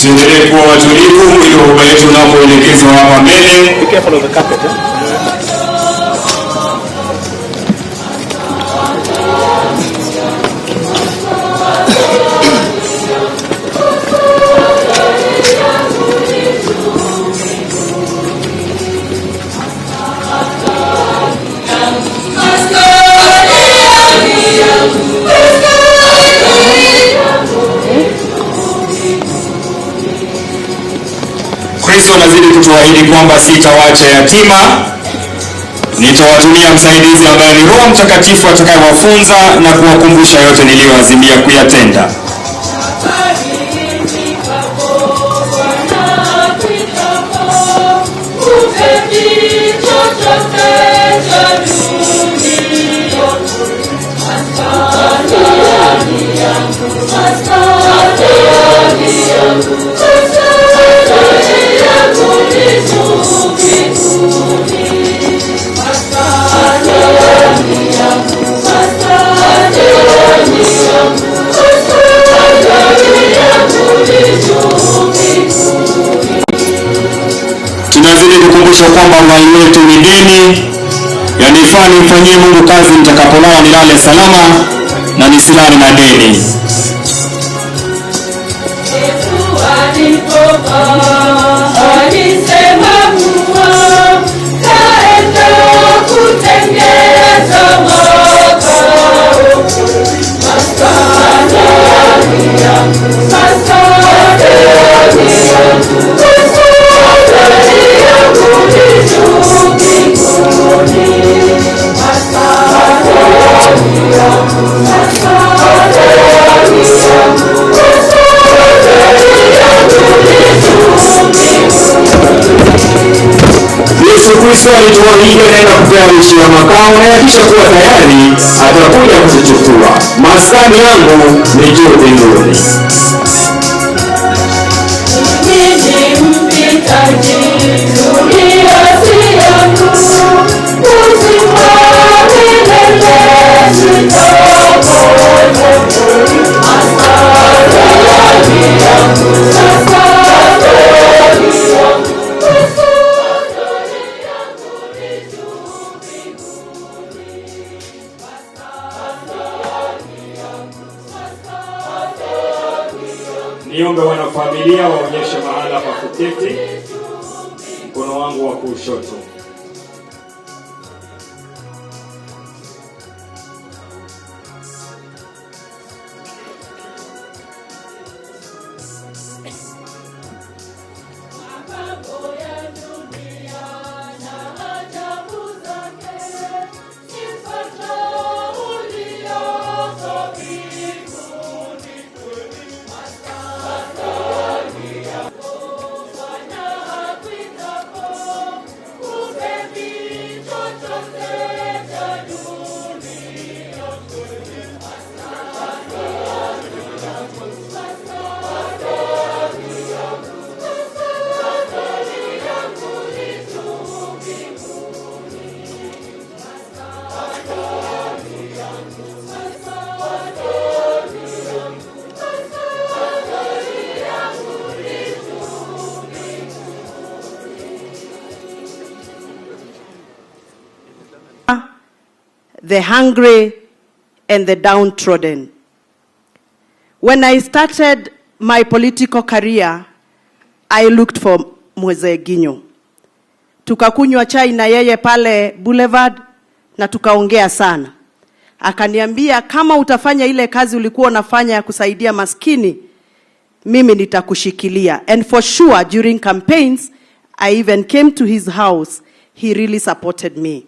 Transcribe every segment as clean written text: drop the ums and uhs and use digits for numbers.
Tuendelee kuwa watulivu ili hotuba yetu unapoelekezwa hapa mbele. Be careful of the carpet, Kristo anazidi kutuahidi kwamba sitawaacha yatima, nitawatumia msaidizi ambaye ni Roho Mtakatifu atakayewafunza na kuwakumbusha yote niliyoazimia kuyatenda. Tunazidi kukumbusha kwamba uhai wetu ni deni, yanifaa nimfanyie Mungu kazi nitakapolala nilale salama na nisilale na deni. Yesu Kristo alituahidi anaenda kutayarisha makao na kisha kuwa tayari atakuja kutuchukua. Maskani yangu ni juu mbinguni. Niombe wanafamilia waonyeshe mahala pa kuketi, mkono wangu wa kushoto. The hungry and the downtrodden. When I started my political career, I looked for Mzee Ginyo. Tukakunywa chai na yeye pale Boulevard na tukaongea sana. Akaniambia kama utafanya ile kazi ulikuwa unafanya ya kusaidia maskini, mimi nitakushikilia. And for sure during campaigns, I even came to his house. He really supported me.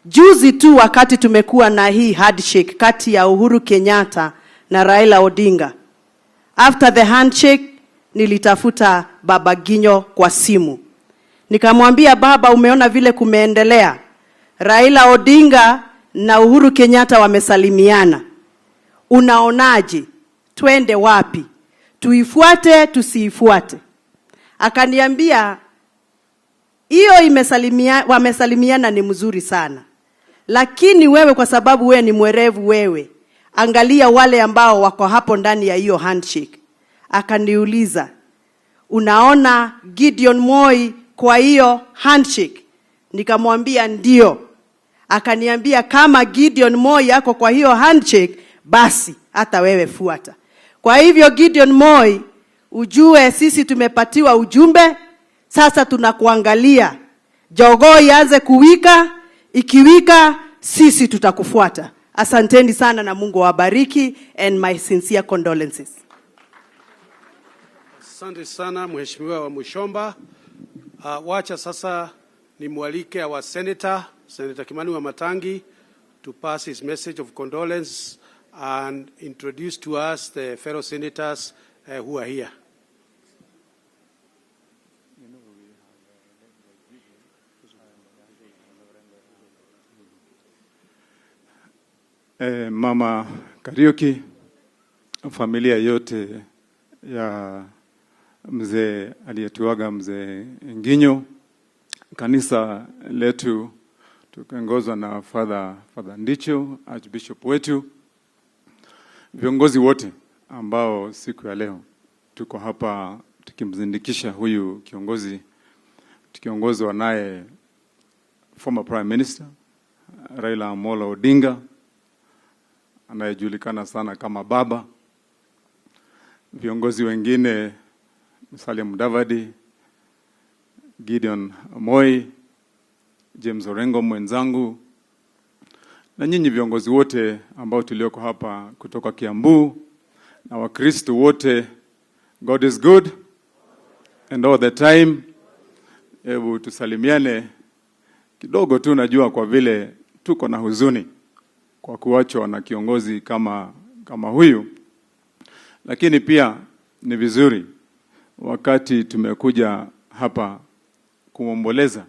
Juzi tu wakati tumekuwa na hii handshake kati ya Uhuru Kenyatta na Raila Odinga. After the handshake, nilitafuta Baba Ginyo kwa simu. Nikamwambia, baba, umeona vile kumeendelea. Raila Odinga na Uhuru Kenyatta wamesalimiana. Unaonaje? Twende wapi? Tuifuate, tusiifuate? Akaniambia, hiyo wamesalimiana ni mzuri sana. Lakini wewe kwa sababu wewe ni mwerevu wewe, angalia wale ambao wako hapo ndani ya hiyo handshake. akaniuliza, unaona Gideon Moi kwa hiyo handshake? Nikamwambia ndio. Akaniambia kama Gideon Moi yako kwa hiyo handshake, basi hata wewe fuata. Kwa hivyo Gideon Moi, ujue sisi tumepatiwa ujumbe, sasa tunakuangalia. Jogoo ianze kuwika, ikiwika sisi tutakufuata. Asanteni sana na Mungu awabariki, and my sincere condolences. Asante sana Mheshimiwa wa Mushomba. Wacha sasa nimwalike our Senator Kimani wa Matangi to pass his message of condolence and introduce to us the fellow senators who are here. Mama Kariuki, familia yote ya mzee aliyetuaga mzee Nginyo, kanisa letu tukiongozwa na Father Ndicho, Archbishop wetu, viongozi wote ambao siku ya leo tuko hapa tukimzindikisha huyu kiongozi, tukiongozwa naye former Prime Minister Raila Odinga, anayejulikana sana kama baba, viongozi wengine Musalia Mudavadi, Gideon Moi, James Orengo mwenzangu, na nyinyi viongozi wote ambao tulioko hapa kutoka Kiambu, na Wakristo wote. God is good and all the time. Hebu tusalimiane kidogo tu, najua kwa vile tuko na huzuni kwa kuachwa na kiongozi kama huyu, lakini pia ni vizuri wakati tumekuja hapa kumomboleza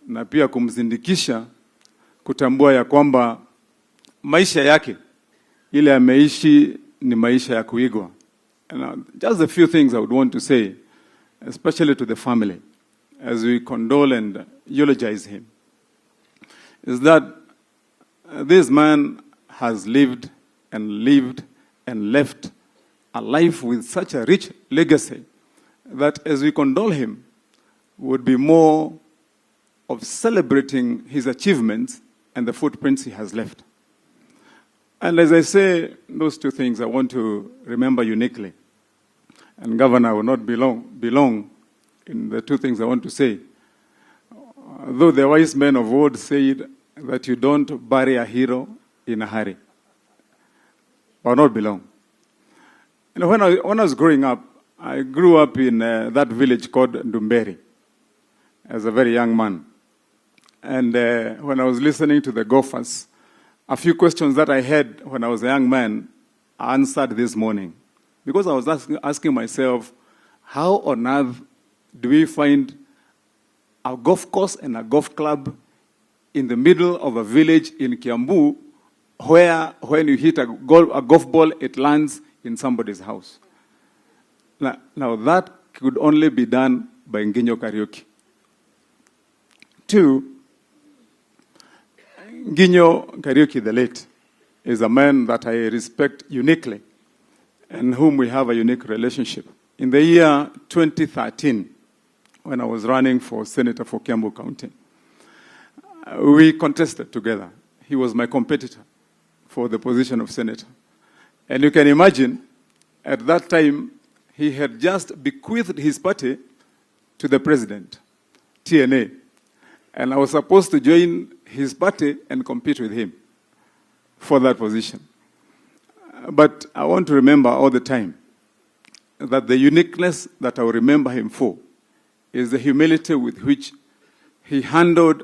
na pia kumzindikisha, kutambua ya kwamba maisha yake ile ameishi ni maisha ya kuigwa. And just a few things I would want to say, especially to the family, as we condole and eulogize him, is that this man has lived and left a life with such a rich legacy that as we condole him, would be more of celebrating his achievements and the footprints he has left. And as I say those two things, I want to remember uniquely, and Governor will not belong in the two things I want to say. Though the wise men of old said that you don't bury a hero in a hurry, or not belong. You know, when I was growing up, I grew up in that village called Ndumberi as a very young man. And when I was listening to the gophers, a few questions that I had when I was a young man, I answered this morning. Because I was asking myself, how on earth do we find a golf course and a golf club in the middle of a village in Kiambu, where when you hit a golf ball, it lands in somebody's house? Now that could only be done by Nginyo Kariuki. Two, Nginyo Kariuki the late is a man that I respect uniquely and whom we have a unique relationship. In the year 2013, when I was running for senator for Kiambu County, we contested together. He was my competitor for the position of senator. And you can imagine, at that time, he had just bequeathed his party to the president, TNA. And I was supposed to join his party and compete with him for that position. But I want to remember all the time that the uniqueness that I will remember him for is the humility with which he handled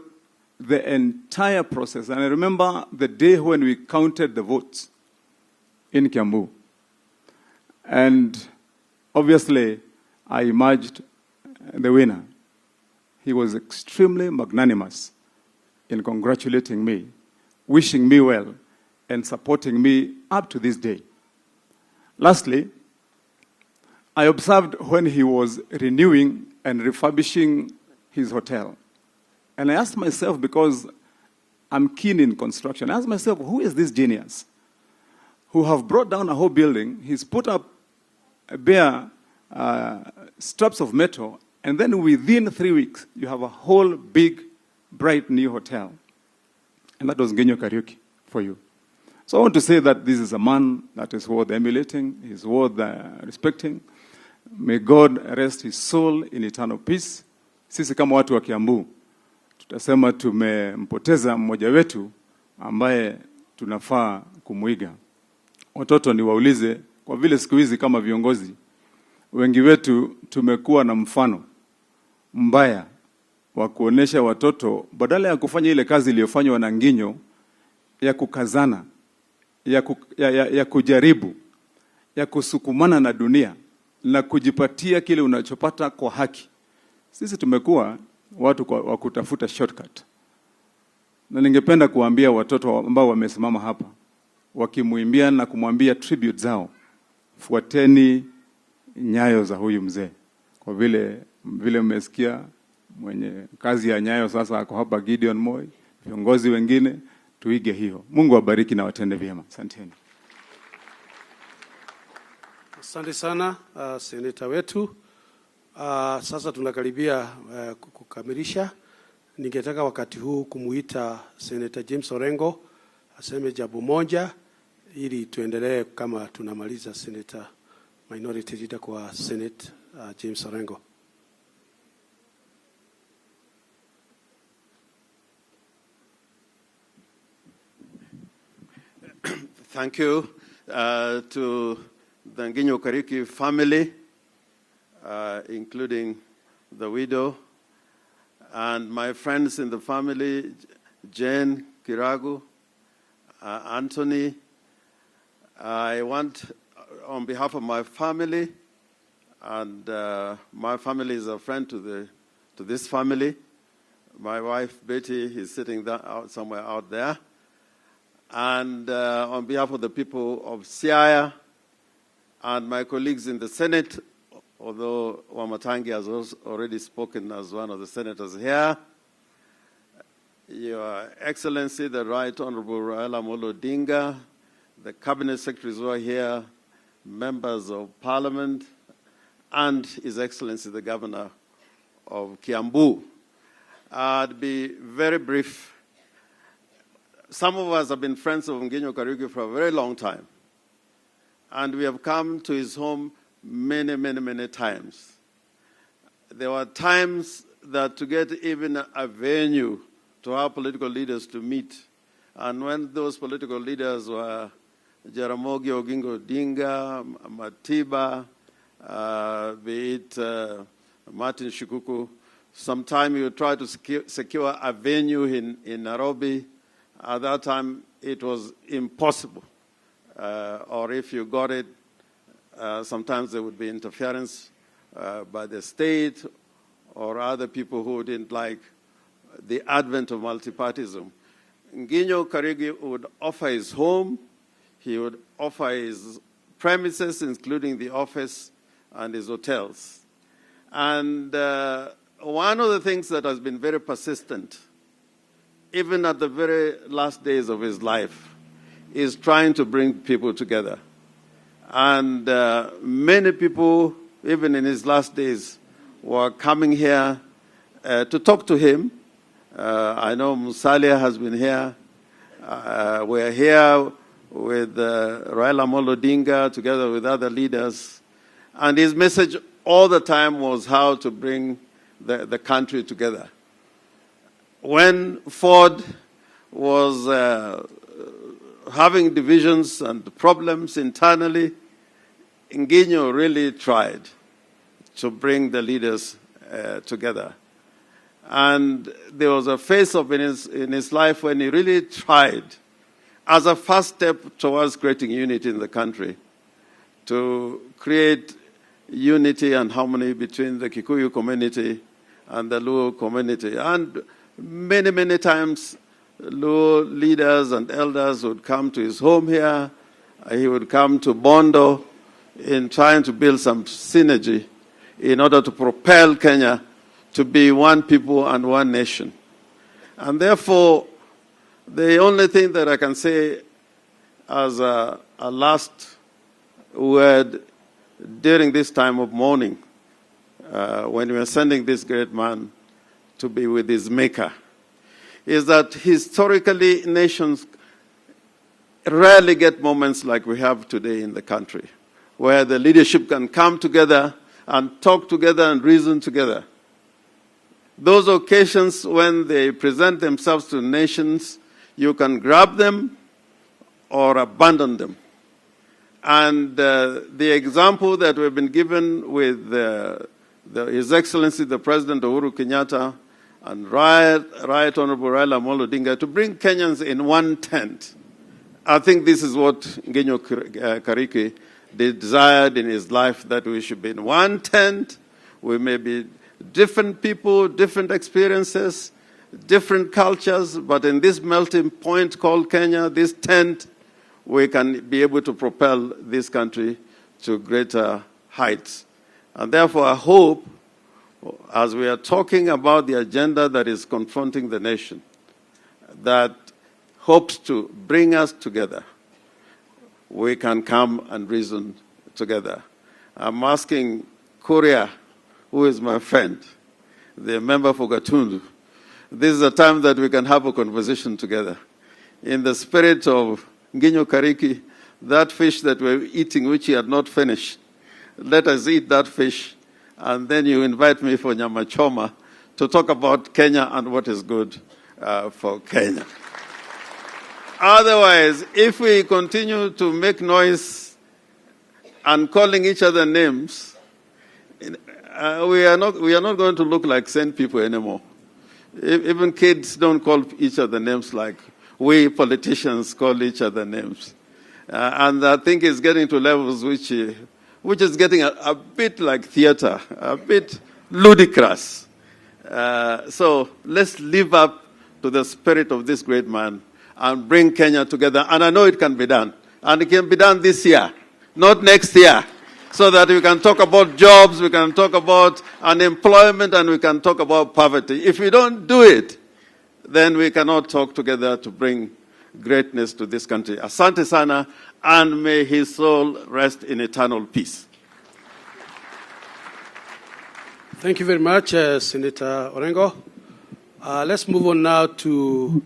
the entire process. And I remember the day when we counted the votes in Kiambu. And obviously, I emerged the winner. He was extremely magnanimous in congratulating me, wishing me well, and supporting me up to this day. Lastly, I observed when he was renewing and refurbishing his hotel. And I asked myself, because I'm keen in construction, I asked myself, who is this genius who have brought down a whole building? He's put up bare straps of metal, and then within 3 weeks, you have a whole big, bright new hotel. And that was Ngenyo Kariuki for you. So I want to say that this is a man that is worth emulating, he's worth respecting. May God rest his soul in eternal peace. Sisi kama watu wa Kiambu, tutasema tumempoteza mmoja wetu ambaye tunafaa kumuiga. Watoto ni waulize, kwa vile siku hizi kama viongozi, wengi wetu tumekuwa na mfano mbaya wa kuonesha watoto, badala ya kufanya ile kazi iliyofanywa na Nginyo, ya kukazana, ya kujaribu, ya kusukumana na dunia, na kujipatia kile unachopata kwa haki. Sisi tumekuwa watu wa kutafuta shortcut. Na ningependa kuambia watoto ambao wamesimama hapa, wakimuimbia na kumwambia tribute zao, fuateni nyayo za huyu mzee. Kwa vile mmesikia mwenye kazi ya nyayo sasa ako hapa, Gideon Moi, viongozi wengine, tuige hiyo. Mungu awabariki na watende vyema. Asanteni. Asante sana seneta wetu. Sasa tunakaribia kukamilisha. Ningetaka wakati huu kumuita Seneta James Orengo aseme jambo moja ili tuendelee kama tunamaliza Senator Minority Leader kwa Senate James Orengo. Thank you to the Ngenyo Kariuki family, including the widow, and my friends in the family, Jane, Kiragu, Anthony. I want, on behalf of my family, and my family is a friend to this family. My wife, Betty, is sitting somewhere out there. And on behalf of the people of Siaya and my colleagues in the Senate, although Wamatangi has already spoken as one of the senators here, Your Excellency, the Right Honorable Raila Odinga, the Cabinet Secretaries who are here, members of Parliament, and His Excellency, the Governor of Kiambu. I'd be very brief. Some of us have been friends of Ngenyo Kariuki for a very long time. And we have come to his home many, many, many times. There were times that to get even a venue to our political leaders to meet, and when those political leaders were Jaramogi Oginga Odinga, Matiba, be it Martin Shikuku, sometime you try to secure a venue in Nairobi. At that time, it was impossible. Or if you got it, sometimes there would be interference by the state or other people who didn't like the advent of multipartyism. Ngenyo Kariuki would offer his home, he would offer his premises, including the office and his hotels. And one of the things that has been very persistent, even at the very last days of his life, is trying to bring people together. And many people, even in his last days, were coming here to talk to him. I know Musalia has been here. We're here with Raila Odinga together with other leaders. And his message all the time was how to bring the country together. When Ford was having divisions and problems internally, Ngenyo really tried to bring the leaders together. And there was a phase in his life when he really tried, as a first step towards creating unity in the country, to create unity and harmony between the Kikuyu community and the Luo community. And many, many times, Luo leaders and elders would come to his home here. He would come to Bondo in trying to build some synergy in order to propel Kenya to be one people and one nation. And therefore, the only thing that I can say as a last word during this time of mourning, when we are sending this great man to be with his maker, is that historically nations rarely get moments like we have today in the country, where the leadership can come together and talk together and reason together. Those occasions when they present themselves to nations, you can grab them or abandon them. And the example that we've been given with His Excellency the President Uhuru Kenyatta and Right Honorable Raila Odinga to bring Kenyans in one tent. I think this is what Kariuki desired in his life, that we should be in one tent. We may be different people, different experiences, different cultures, but in this melting point called Kenya, this tent, we can be able to propel this country to greater heights. And therefore, I hope, as we are talking about the agenda that is confronting the nation, that hopes to bring us together, we can come and reason together. I'm asking Kuria, who is my friend, the member for Gatundu, this is a time that we can have a conversation together. In the spirit of Nginyo Kariuki, that fish that we're eating, which he had not finished, let us eat that fish, and then you invite me for Nyama Choma to talk about Kenya and what is good for Kenya. Otherwise, if we continue to make noise and calling each other names, we are not going to look like sane people anymore. Even kids don't call each other names like we politicians call each other names. And I think it's getting to levels which is getting a bit like theater, a bit ludicrous. So let's live up to the spirit of this great man and bring Kenya together. And I know it can be done. And it can be done this year, not next year. So that we can talk about jobs, we can talk about unemployment, and we can talk about poverty. If we don't do it, then we cannot talk together to bring greatness to this country. Asante sana, and may his soul rest in eternal peace. Thank you very much, Senator Orengo. Let's move on now to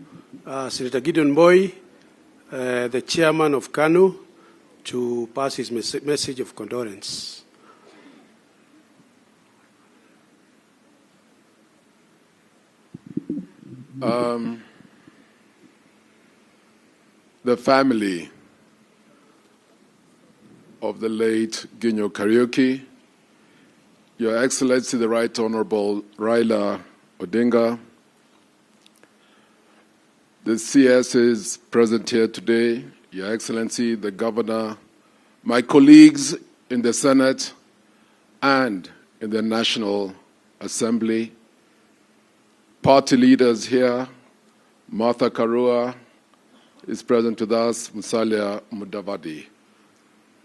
Senator Gideon Moi, the chairman of KANU, to pass his message of condolence. The family of the late Nginyo Kariuki, Your Excellency the Right Honorable Raila Odinga, the CS is present here today, Your Excellency the Governor, my colleagues in the Senate and in the National Assembly, party leaders here, Martha Karua is present with us, Musalia Mudavadi.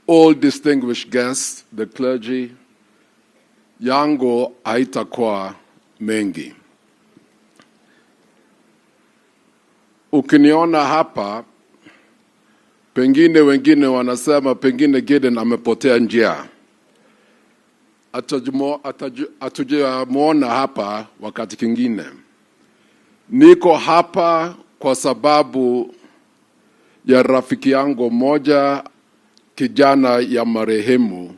All distinguished guests, the clergy, yango haitakuwa mengi. Ukiniona hapa, pengine wengine wanasema pengine Gideon amepotea njia. Hatujamuona hapa wakati kingine. Niko hapa kwa sababu ya rafiki yangu moja, kijana ya marehemu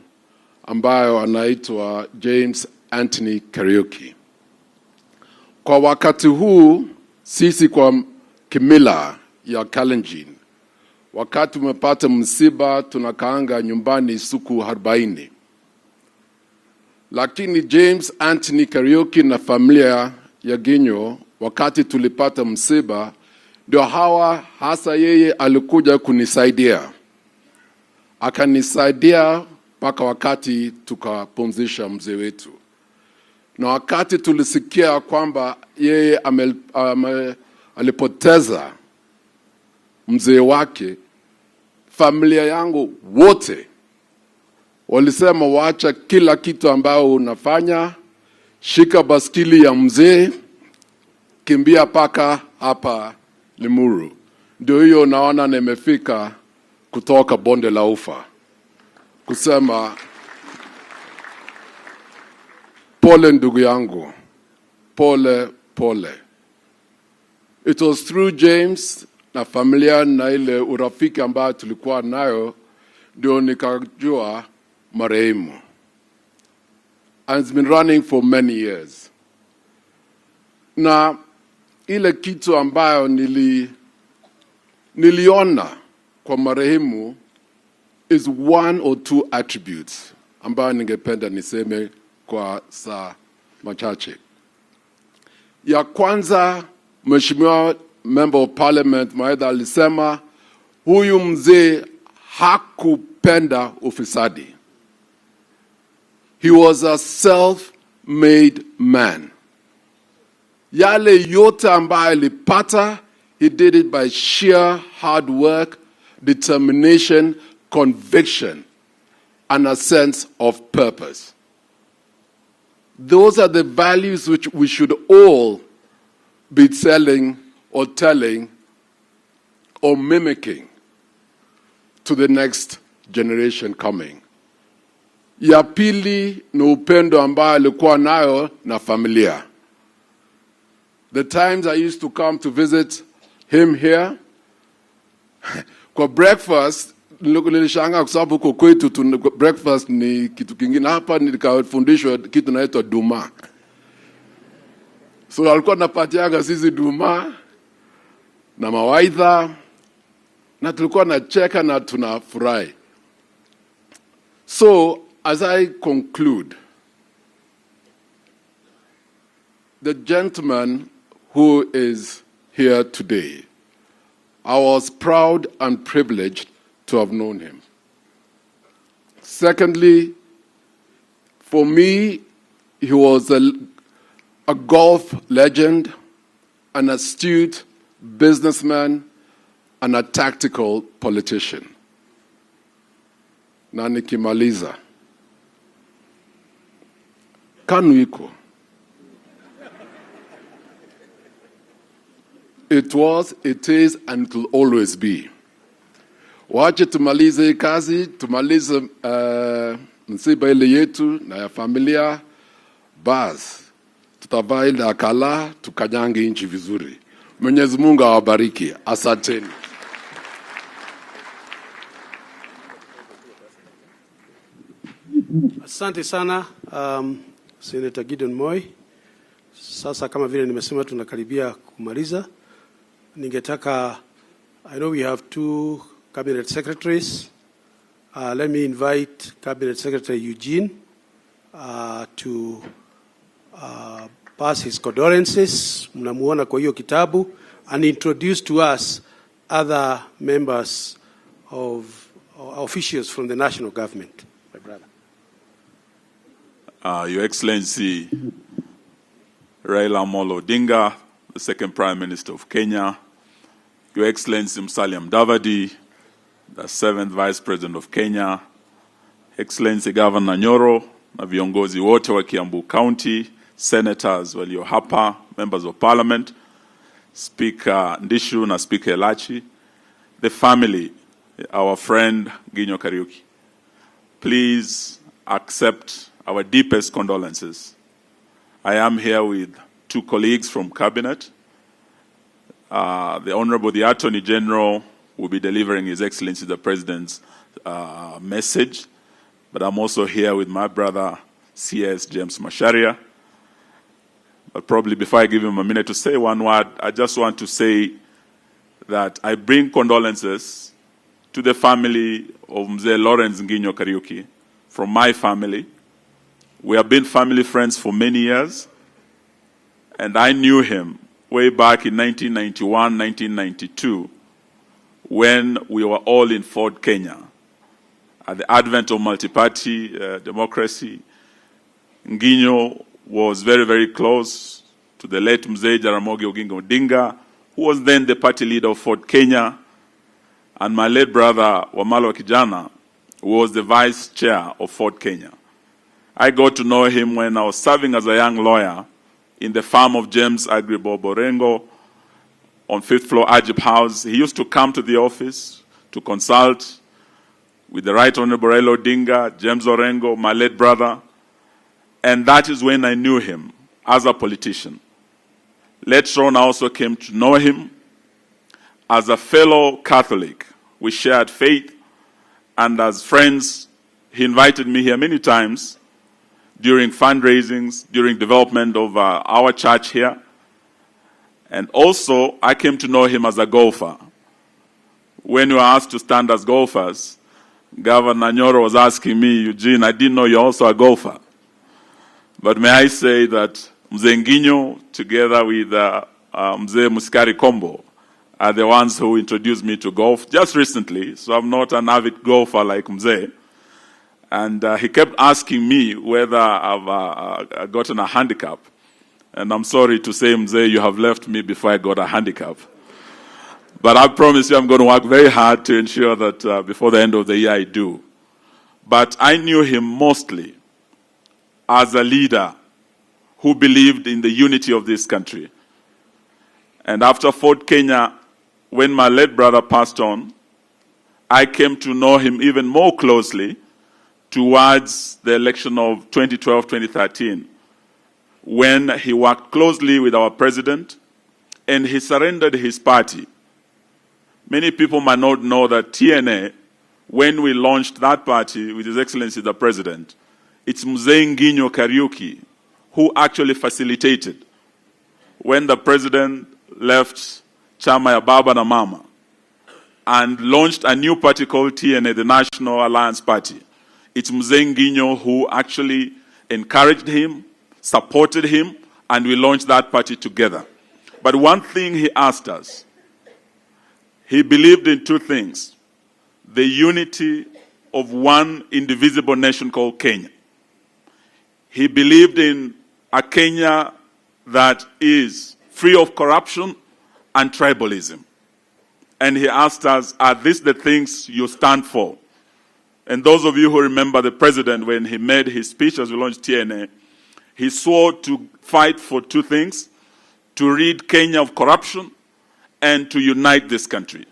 ambayo anaitwa James Anthony Kariuki. Kwa wakati huu sisi kwa kimila ya Kalenjin, wakati umepata msiba tunakaanga nyumbani siku 40. Lakini James Anthony Kariuki na familia ya Nginyo, wakati tulipata msiba, ndio hawa hasa yeye alikuja kunisaidia. Akanisaidia mpaka wakati tukapumzisha mzee wetu. Na wakati tulisikia kwamba yeye alipoteza mzee wake, familia yangu wote walisema waacha kila kitu ambao unafanya, shika baskili ya mzee, kimbia paka hapa Limuru. Ndio hiyo naona nimefika kutoka bonde la Ufa kusema pole ndugu yangu, pole pole. It was through James na familia na ile urafiki ambayo tulikuwa nayo ndio nikajua marehemu. And it's been running for many years. Na ile kitu ambayo niliona kwa marehemu is one or two attributes ambayo ningependa niseme kwa saa machache. Ya kwanza, Mheshimiwa Member of Parliament Maeda alisema huyu mzee hakupenda ufisadi. He was a self-made man. Yale yote ambayo alipata, he did it by sheer hard work, determination, conviction, and a sense of purpose. Those are the values which we should all be telling or mimicking to the next generation coming. Ya pili ni upendo ambayo alikuwa nayo na familia. The times I used to come to visit him here, kwa breakfast, nilishanga kwa sababu huko kwetu breakfast ni kitu kingine. Hapa nikafundishwa kitu inaitwa duma. So alikuwa anapatiaga sisi duma na mawaidha na tulikuwa nacheka na tunafurahi. So as I conclude, the gentleman who is here today, I was proud and privileged to have known him. Secondly, for me, he was a golf legend, an astute businessman, and a tactical politician. Na nikimaliza, KANU iko. It was, it is, and it will always be. Wache tumalize kazi, tumalize msiba ile yetu na ya familia, basi tutavaa ile akala, tukanyange nchi vizuri. Mwenyezi Mungu awabariki. Asanteni. Asante sana Senator Gideon Moi. Sasa kama vile nimesema tunakaribia kumaliza. Ningetaka, I know we have two cabinet secretaries. Let me invite Cabinet Secretary Eugene to pass his condolences. Mnamuona kwa hiyo kitabu, and introduce to us other members of officials from the national government. My brother. Your Excellency Raila Odinga, the second Prime Minister of Kenya, Your Excellency Musalia Mudavadi, the seventh Vice President of Kenya, Excellency Governor Nyoro, na viongozi wote wa Kiambu County, senators walio hapa, members of parliament, Speaker Ndishu na Speaker Elachi, the family, our friend Ginyo Kariuki. Please accept our deepest condolences. I am here with two colleagues from Cabinet. The Honorable the Attorney General will be delivering His Excellency the President's message, but I'm also here with my brother CS James Macharia. But probably before I give him a minute to say one word, I just want to say that I bring condolences to the family of Mzee Lawrence Nginyo Kariuki from my family. We have been family friends for many years, and I knew him way back in 1991, 1992, when we were all in Fort Kenya. At the advent of multi-party democracy, Nginyo was very, very close to the late Mzee Jaramogi Oginga Odinga, who was then the party leader of Fort Kenya, and my late brother Wamalo Kijana, who was the vice chair of Fort Kenya. I got to know him when I was serving as a young lawyer in the farm of James Agribo Borengo on 5th floor Ajib House. He used to come to the office to consult with the Right Honorable Raila Odinga, James Orengo, my late brother. And that is when I knew him as a politician. Later on, I also came to know him as a fellow Catholic. We shared faith, and as friends, he invited me here many times during fundraisings, during development of our church here. And also, I came to know him as a golfer. When we were asked to stand as golfers, Governor Nyoro was asking me, Eugene, I didn't know you're also a golfer. But may I say that Mzee Nginyo, together with Mzee Musikari Kombo, are the ones who introduced me to golf just recently, so I'm not an avid golfer like Mzee. And he kept asking me whether I've gotten a handicap. And I'm sorry to say, Mzee, you have left me before I got a handicap. But I promise you I'm going to work very hard to ensure that before the end of the year I do. But I knew him mostly as a leader who believed in the unity of this country. And after Fort Kenya, when my late brother passed on, I came to know him even more closely towards the election of 2012-2013, when he worked closely with our president and he surrendered his party. Many people might not know that TNA, when we launched that party with His Excellency the President, it's Mzee Nginyo Kariuki who actually facilitated when the president left Chama ya Baba na Mama and launched a new party called TNA, the National Alliance Party. It's Mzee Nginyo who actually encouraged him, supported him, and we launched that party together. But one thing he asked us, he believed in two things: the unity of one indivisible nation called Kenya. He believed in a Kenya that is free of corruption and tribalism. And he asked us, are these the things you stand for? And those of you who remember the president, when he made his speech as we launched TNA, he swore to fight for two things: to rid Kenya of corruption and to unite this country.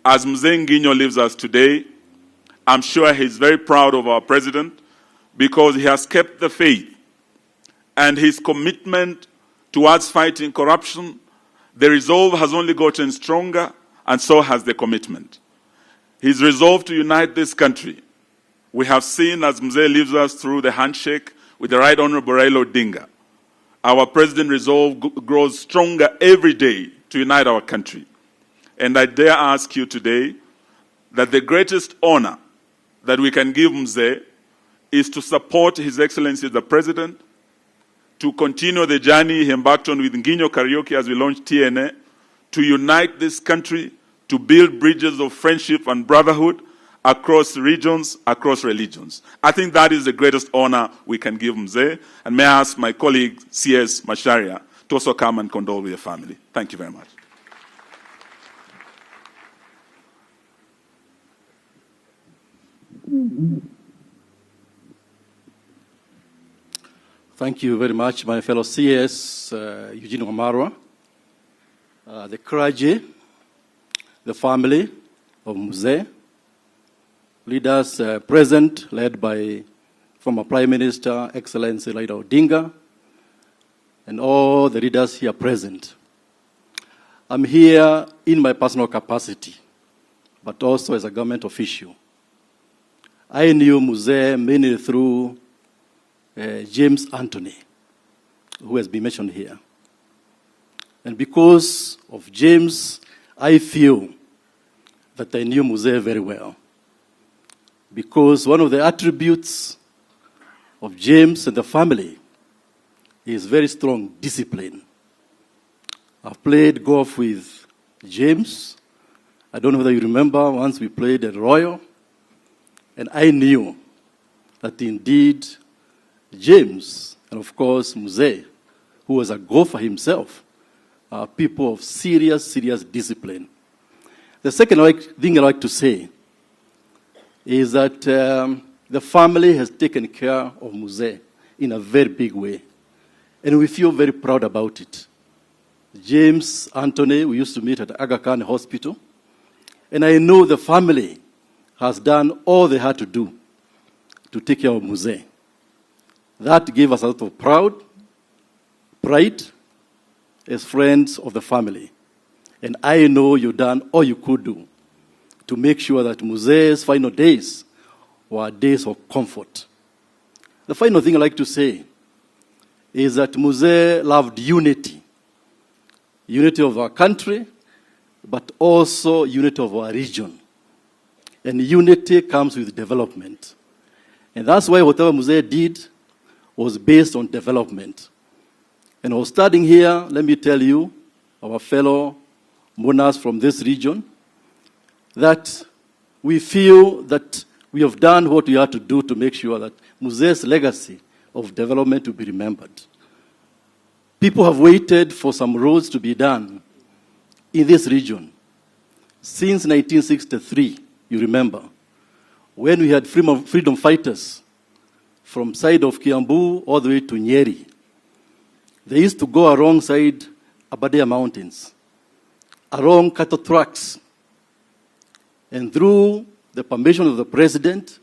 As Mzee Nginyo leaves us today, I'm sure he's very proud of our president because he has kept the faith, and his commitment towards fighting corruption, the resolve has only gotten stronger, and so has the commitment. His resolve to unite this country, we have seen as Mzee leaves us through the handshake with the Right Honorable Raila Odinga. Our president resolve grows stronger every day to unite our country. And I dare ask you today that the greatest honor that we can give Mzee is to support His Excellency the President, to continue the journey he embarked on with Nginyo Kariuki as we launched TNA, to unite this country, to build bridges of friendship and brotherhood across regions, across religions. I think that is the greatest honor we can give Mzee. And may I ask my colleague, CS Masharia, to also come and condole with the family. Thank you very much. Thank you very much, my fellow CS, Eugene Wamarwa, the clergy, the family of Mzee, leaders present, led by former Prime Minister, Excellency Raila Odinga, and all the leaders here present. I'm here in my personal capacity, but also as a government official. I knew Mzee mainly through James Anthony, who has been mentioned here. And because of James, I feel that I knew Mzee very well. Because one of the attributes of James and the family is very strong discipline. I've played golf with James. I don't know whether you remember, once we played at Royal, and I knew that indeed James, and of course Mzee, who was a golfer himself, are people of serious, serious discipline. The second thing I'd like to say is that the family has taken care of Mzee in a very big way, and we feel very proud about it. James Anthony, we used to meet at Aga Khan Hospital, and I know the family has done all they had to do to take care of Mzee. That gave us a lot of pride as friends of the family. And I know you've done all you could do to make sure that Muzee's final days were days of comfort. The final thing I'd like to say is that Muzee loved unity. Unity of our country, but also unity of our region. And unity comes with development. And that's why whatever Muzee did was based on development. And I was studying here, let me tell you, our fellow mourners from this region, that we feel that we have done what we have to do to make sure that Muzee's legacy of development will be remembered. People have waited for some roads to be done in this region since 1963, you remember, when we had freedom fighters from side of Kiambu all the way to Nyeri. They used to go alongside Aberdare Mountains, along cattle tracks, and through the permission of the president,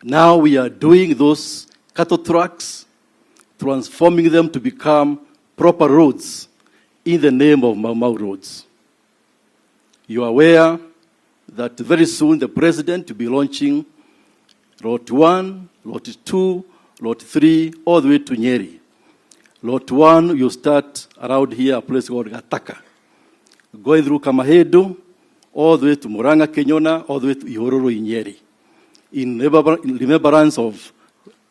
now we are doing those cattle tracks, transforming them to become proper roads in the name of Mau Mau roads. You are aware that very soon the president will be launching Lot 1, Lot 2, Lot 3, all the way to Nyeri. Lot 1, you start around here, a place called Gataka, going through Kamahedu, all the way to Muranga, Kenyona, all the way to Ihororo in Nyeri, in remembrance of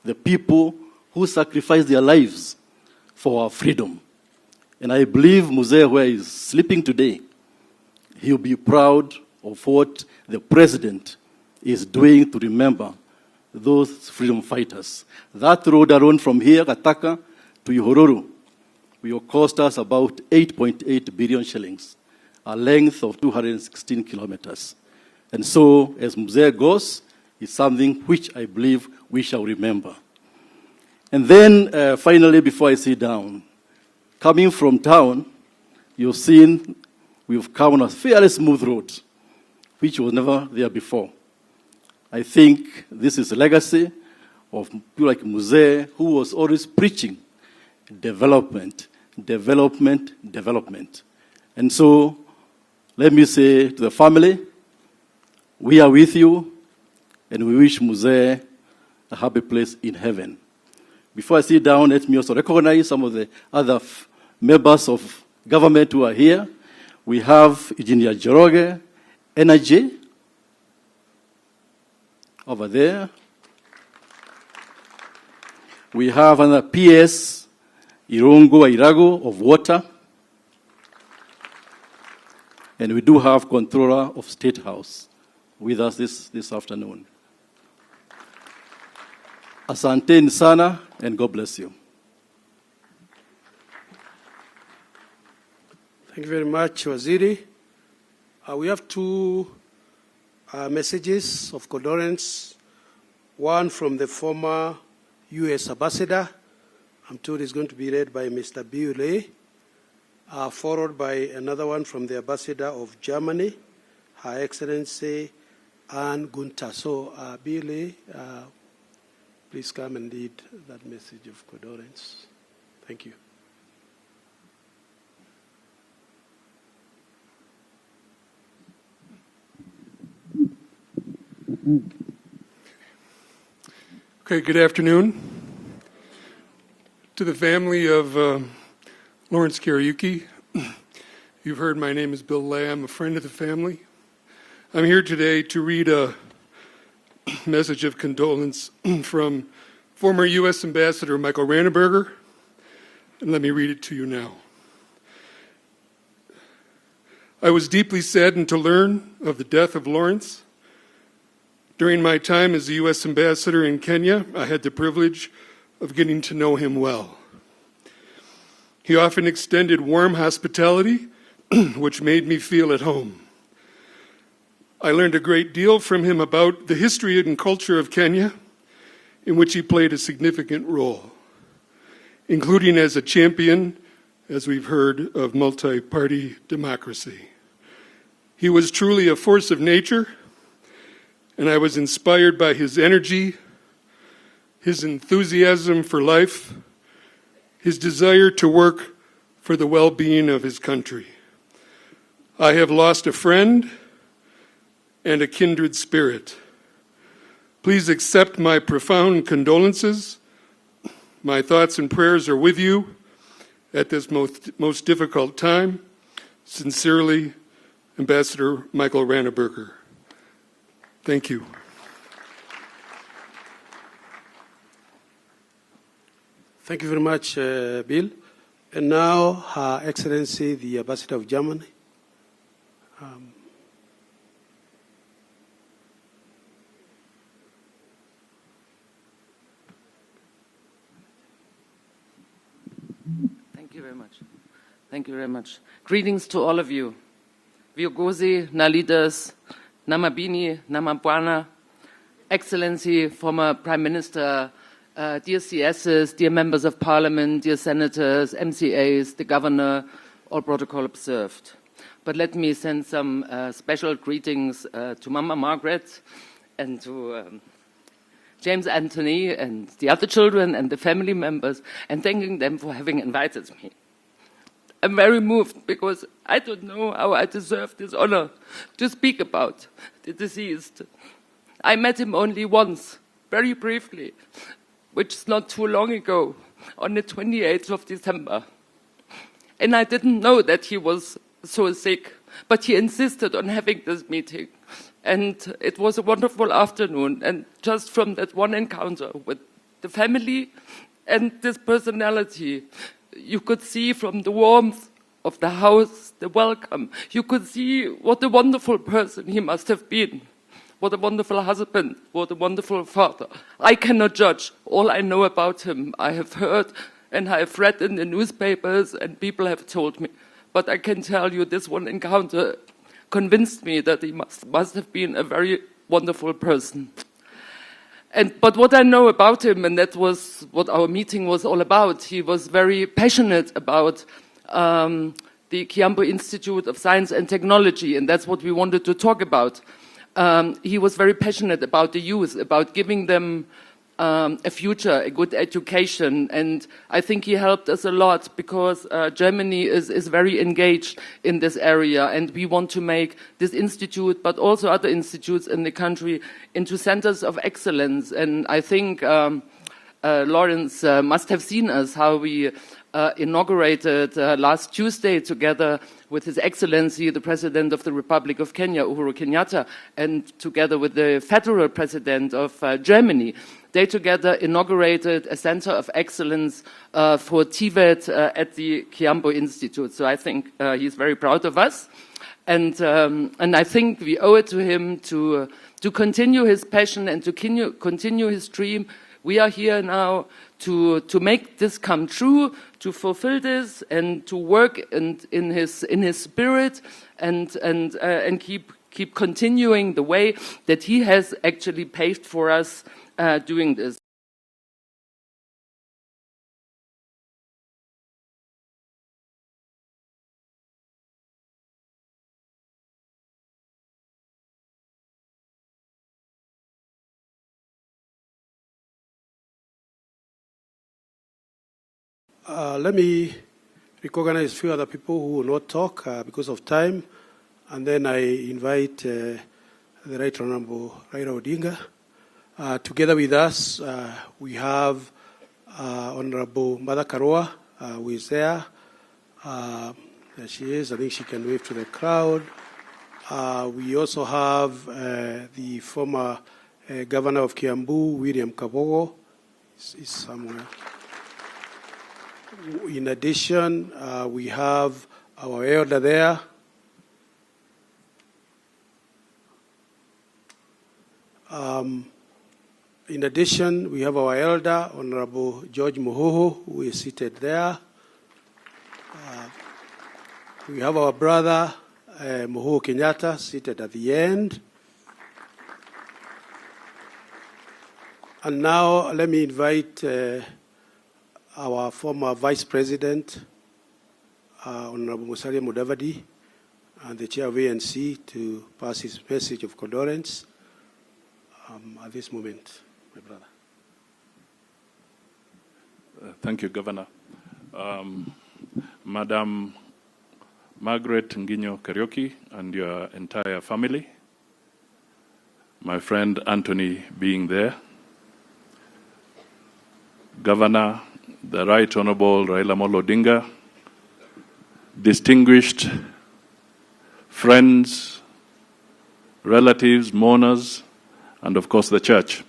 the people who sacrificed their lives for our freedom. And I believe Muzee, where he is sleeping today, he'll be proud of what the president is doing to remember those freedom fighters. That road alone from here, Gataka, to Ihororo, will cost us about 8.8 billion shillings, a length of 216 kilometers. And so, as Muzee goes, it's something which I believe we shall remember. And then, finally, before I sit down, coming from town, you've seen we've come on a fairly smooth road, which was never there before. I think this is a legacy of people like Muzee, who was always preaching development, development, development. And so, let me say to the family, we are with you, and we wish Muzee a happy place in heaven. Before I sit down, let me also recognize some of the other members of government who are here. We have Engineer Joroge, Energy, over there. We have another PS, Irungu Irago of Water. And we do have Controller of State House with us this afternoon. Asante sana, and God bless you. Thank you very much, Waziri. We have two messages of condolence. One from the former U.S. ambassador. I'm told it's going to be read by Mr. Biule, followed by another one from the ambassador of Germany, Her Excellency Anne Gunther. So, Biule, please come and read that message of condolence. Thank you. Okay, good afternoon. To the family of Lawrence Kariuki, you've heard my name is Bill Lay. I'm a friend of the family. I'm here today to read a message of condolence from former U.S. Ambassador Michael Ranneberger, and let me read it to you now. I was deeply saddened to learn of the death of Lawrence. During my time as the U.S. Ambassador in Kenya, I had the privilege of getting to know him well. He often extended warm hospitality, which made me feel at home. I learned a great deal from him about the history and culture of Kenya, in which he played a significant role, including as a champion, as we've heard, of multi-party democracy. He was truly a force of nature, and I was inspired by his energy, his enthusiasm for life, his desire to work for the well-being of his country. I have lost a friend and a kindred spirit. Please accept my profound condolences. My thoughts and prayers are with you at this most difficult time. Sincerely, Ambassador Michael Ranneberger. Thank you. Thank you very much, Bill. And now, Her Excellency, the Ambassador of Germany. Thank you very much. Thank you very much. Greetings to all of you. Viongozi na leaders, Namabini, Namabwana, Excellency, former Prime Minister, dear CSs, dear members of Parliament, dear senators, MCAs, the Governor, all protocol observed. But let me send some special greetings to Mama Margaret and to James Anthony and the other children and the family members, and thanking them for having invited me. I'm very moved because I don't know how I deserve this honor to speak about the deceased. I met him only once, very briefly, which is not too long ago, on the 28th of December. And I didn't know that he was so sick, but he insisted on having this meeting. And it was a wonderful afternoon. And just from that one encounter with the family and this personality, you could see from the warmth of the house, the welcome, you could see what a wonderful person he must have been. What a wonderful husband, what a wonderful father. I cannot judge. All I know about him, I have heard and I have read in the newspapers and people have told me. But I can tell you this one encounter convinced me that he must have been a very wonderful person. But what I know about him, and that was what our meeting was all about, he was very passionate about the Kiambu Institute of Science and Technology, and that's what we wanted to talk about. He was very passionate about the youth, about giving them a future, a good education, and I think he helped us a lot because Germany is very engaged in this area, and we want to make this institute, but also other institutes in the country, into centers of excellence. And I think Lawrence must have seen us, how we inaugurated last Tuesday together with His Excellency, the President of the Republic of Kenya, Uhuru Kenyatta, and together with the Federal President of Germany. They together inaugurated a center of excellence for TVET at the Kiambu Institute. So I think he's very proud of us. And I think we owe it to him to continue his passion and to continue his dream. We are here now to make this come true, to fulfill this, and to work in his spirit, and keep continuing the way that he has actually paved for us doing this. Let me recognize a few other people who will not talk because of time, and then I invite the Right Honorable Raila Odinga. Together with us, we have Honorable Mother Karua, who is there. There she is. I think she can wave to the crowd. We also have the former Governor of Kiambu, William Kabogo, is somewhere. In addition, we have our elder there. In addition, we have our elder, Honorable George Muhoho, who is seated there. We have our brother, Muhoho Kenyatta, seated at the end. And now let me invite our former Vice President, Honorable Musalia Mudavadi, and the Chair of ANC to pass his message of condolence at this moment, my brother. Thank you, Governor. Madam Margaret Nginyo Kariuki and your entire family, my friend Anthony being there, Governor, the Right Honorable Raila Odinga, distinguished friends, relatives, mourners, and of course the church.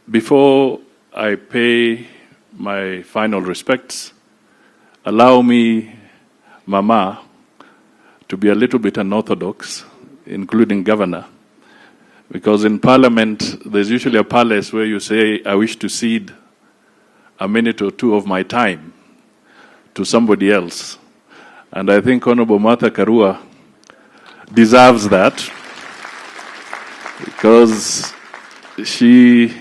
Before I pay my final respects, allow me, Mama, to be a little bit unorthodox, including Governor, because in Parliament, there's usually a palace where you say, I wish to cede a minute or two of my time to somebody else. And I think Honorable Martha Karua deserves that, because she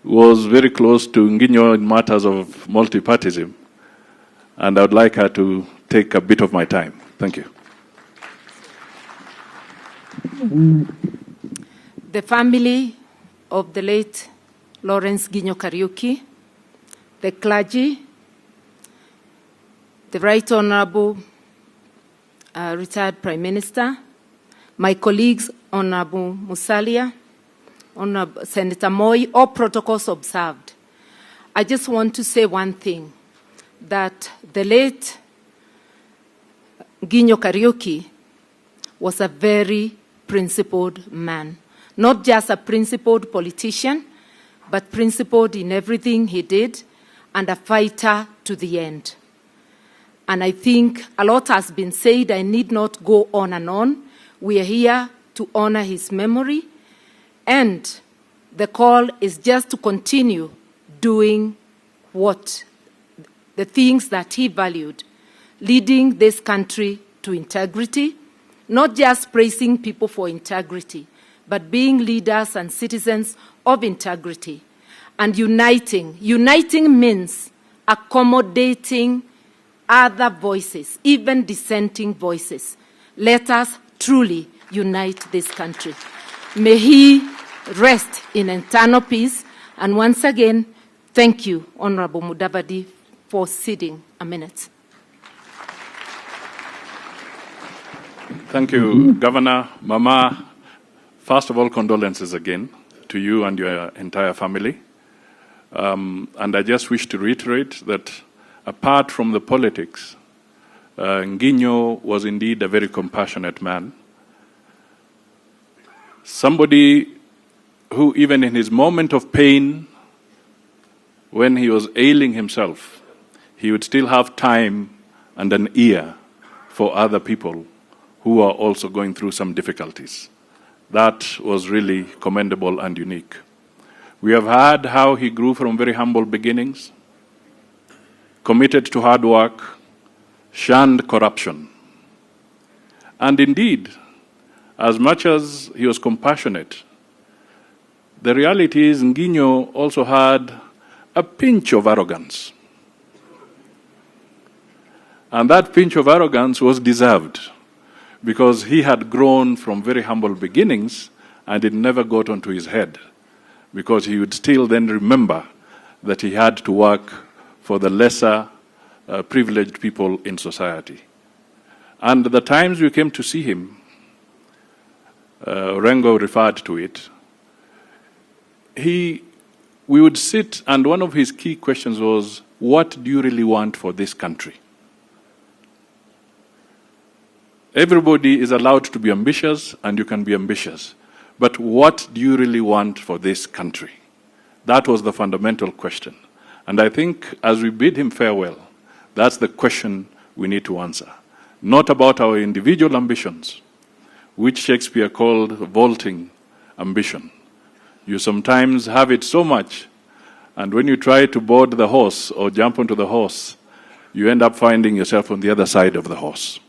was very close to Nginyo in matters of multi-partyism, and I would like her to take a bit of my time. Thank you. The family of the late Lawrence Nginyo Kariuki, the clergy, the Right Honorable retired Prime Minister, my colleagues, Honorable Musalia, Honorable Senator Moi, all protocols observed. I just want to say one thing, that the late Nginyo Kariuki was a very principled man. Not just a principled politician, but principled in everything he did, and a fighter to the end. And I think a lot has been said. I need not go on and on. We are here to honor his memory, and the call is just to continue doing what the things that he valued, leading this country to integrity, not just praising people for integrity, but being leaders and citizens of integrity, and uniting. Uniting means accommodating other voices, even dissenting voices. Let us truly unite this country. May he rest in eternal peace. And once again, thank you, Honorable Mudavadi, for ceding a minute. Thank you, Governor. Mama, first of all, condolences again to you and your entire family. And I just wish to reiterate that apart from the politics, Nginyo was indeed a very compassionate man. Somebody who, even in his moment of pain, when he was ailing himself, he would still have time and an ear for other people who are also going through some difficulties. That was really commendable and unique. We have heard how he grew from very humble beginnings, committed to hard work, shunned corruption. And indeed, as much as he was compassionate, the reality is Nginyo also had a pinch of arrogance. And that pinch of arrogance was deserved, because he had grown from very humble beginnings and it never got onto his head, because he would still then remember that he had to work for the lesser privileged people in society. And the times we came to see him, Rengo referred to it, we would sit, and one of his key questions was, what do you really want for this country? Everybody is allowed to be ambitious, and you can be ambitious. But what do you really want for this country? That was the fundamental question. And I think as we bid him farewell, that's the question we need to answer. Not about our individual ambitions, which Shakespeare called vaulting ambition. You sometimes have it so much, and when you try to board the horse or jump onto the horse, you end up finding yourself on the other side of the horse.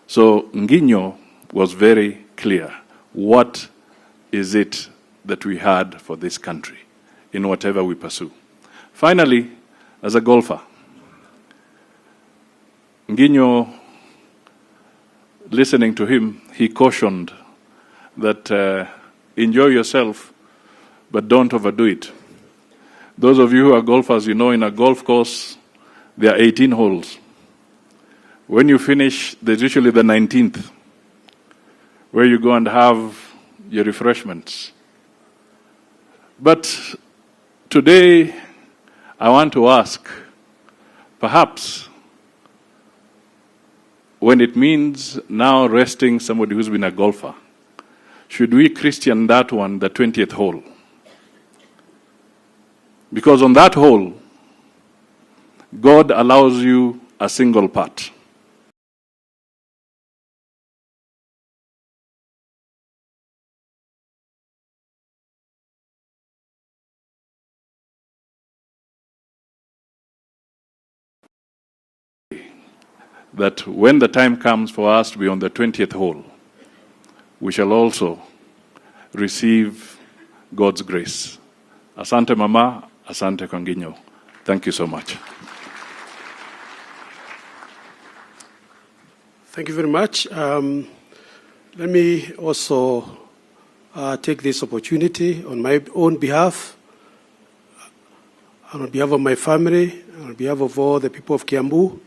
So Nginyo was very clear. What is it that we had for this country in whatever we pursue? Finally, as a golfer, Nginyo, listening to him, he cautioned that enjoy yourself, but don't overdo it. Those of you who are golfers, you know in a golf course, there are 18 holes. When you finish, there's usually the 19th, where you go and have your refreshments. But today, I want to ask, perhaps, when it means now resting somebody who's been a golfer, should we Christian that one, the 20th hole? Because on that hole, God allows you a single putt. That when the time comes for us to be on the 20th hole, we shall also receive God's grace. Asante Mama, Asante Konginyo. Thank you so much. Thank you very much. Let me also take this opportunity on my own behalf, and on behalf of my family, and on behalf of all the people of Kiambu,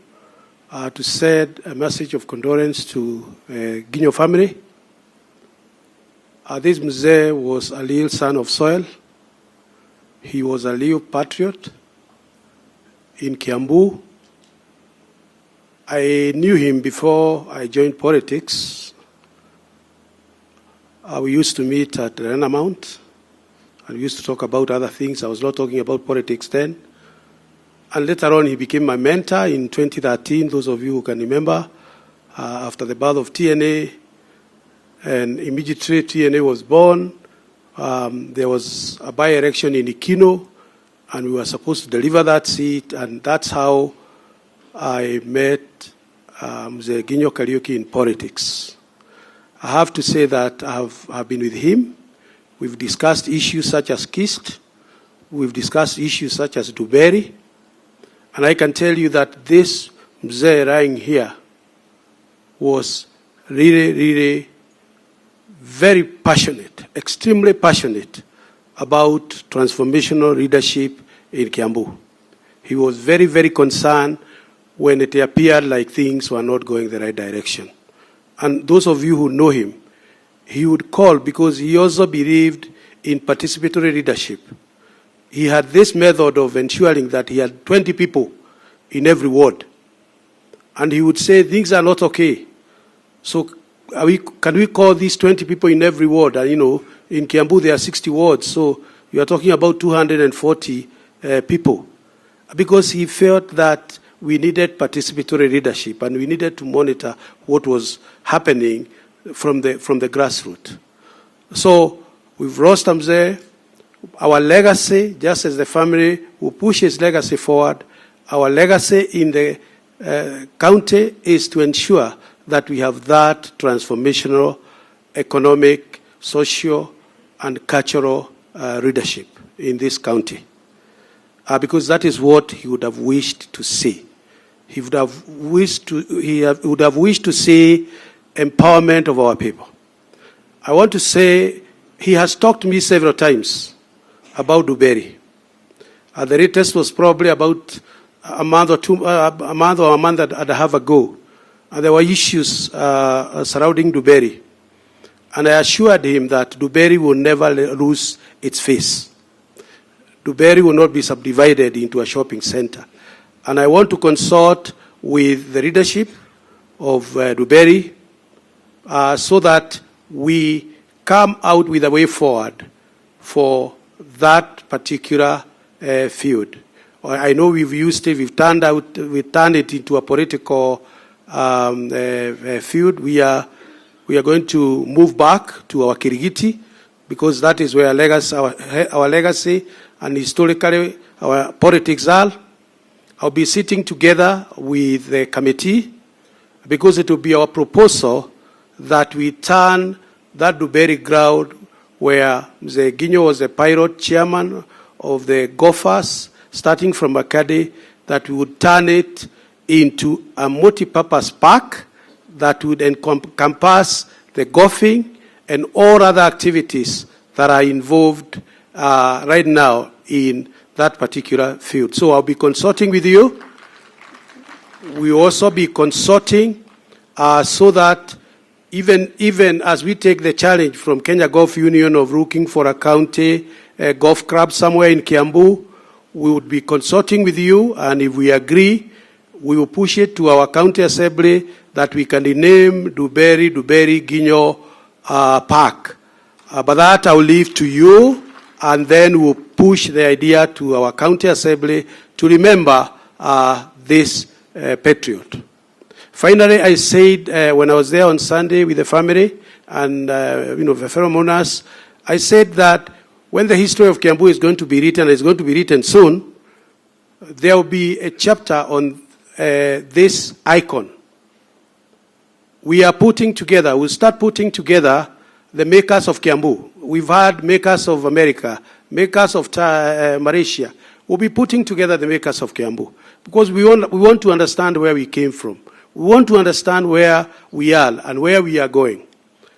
to send a message of condolence to Ginyo family. This Mzee was a real son of soil. He was a real patriot in Kiambu. I knew him before I joined politics. We used to meet at Rena Mount, and we used to talk about other things. I was not talking about politics then. And later on, he became my mentor in 2013, those of you who can remember, after the birth of TNA, and immediately TNA was born. There was a by-election in Ikino, and we were supposed to deliver that seat, and that's how I met Mzee Ginyo Kariuki in politics. I have to say that I've been with him. We've discussed issues such as KIST. We've discussed issues such as Duberi. And I can tell you that this Mzee lying here was really very passionate, extremely passionate about transformational leadership in Kiambu. He was very concerned when it appeared like things were not going the right direction. And those of you who know him, he would call because he also believed in participatory leadership. He had this method of ensuring that he had 20 people in every ward. And he would say, things are not okay. So can we call these 20 people in every ward? And, in Kiambu there are 60 wards, so you are talking about 240 people. Because he felt that we needed participatory leadership and we needed to monitor what was happening from the grassroots. So we've lost Mzee. Our legacy, just as the family will push his legacy forward, our legacy in the county is to ensure that we have that transformational, economic, social, and cultural leadership in this county. Because that is what he would have wished to see. He would have wished to see empowerment of our people. I want to say he has talked to me several times about Duberi. The latest was probably about a month or a month and a half ago. And there were issues surrounding Duberi. And I assured him that Duberi will never lose its face. Duberi will not be subdivided into a shopping center. And I want to consult with the leadership of Duberi so that we come out with a way forward for that particular field. I know we've used it, we've turned it into a political field. We are going to move back to our Kirigiti because that is where our legacy and historically our politics are. I'll be sitting together with the committee because it will be our proposal that we turn that Duberi ground where Mzee Ginyo was the pilot chairman of the golfers, starting from Makadi, that we would turn it into a multi-purpose park that would encompass the golfing and all other activities that are involved right now in that particular field. So I'll be consulting with you. We will also be consulting so that even as we take the challenge from Kenya Golf Union of looking for a county golf club somewhere in Kiambu, we would be consulting with you, and if we agree, we will push it to our county assembly that we can rename Duberi Ginyo Park. But that I'll leave to you, and then we'll push the idea to our county assembly to remember this patriot. Finally, I said when I was there on Sunday with the family and the fellow mourners, I said that when the history of Kiambu is going to be written, it's going to be written soon, there will be a chapter on this icon. We are putting together, we'll start putting together the makers of Kiambu. We've had makers of America, makers of Malaysia. We'll be putting together the makers of Kiambu because we want to understand where we came from. We want to understand where we are and where we are going.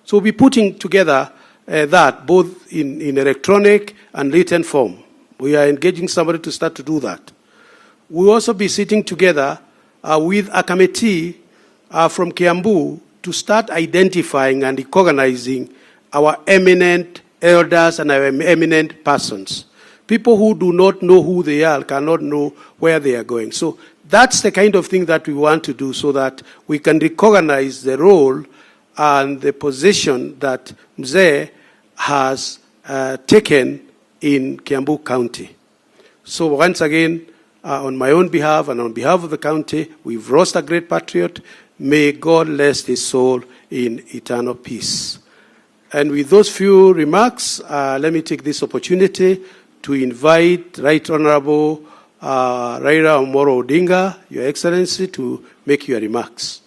So we'll be putting together that both in electronic and written form. We are engaging somebody to start to do that. We'll also be sitting together with a committee from Kiambu to start identifying and recognizing our eminent elders and our eminent persons. People who do not know who they are cannot know where they are going. So that's the kind of thing that we want to do so that we can recognize the role and the position that Mzee has taken in Kiambu County. So once again, on my own behalf and on behalf of the county, we've lost a great patriot. May God rest his soul in eternal peace. And with those few remarks, let me take this opportunity to invite Right Honorable Raila Odinga, Your Excellency, to make your remarks.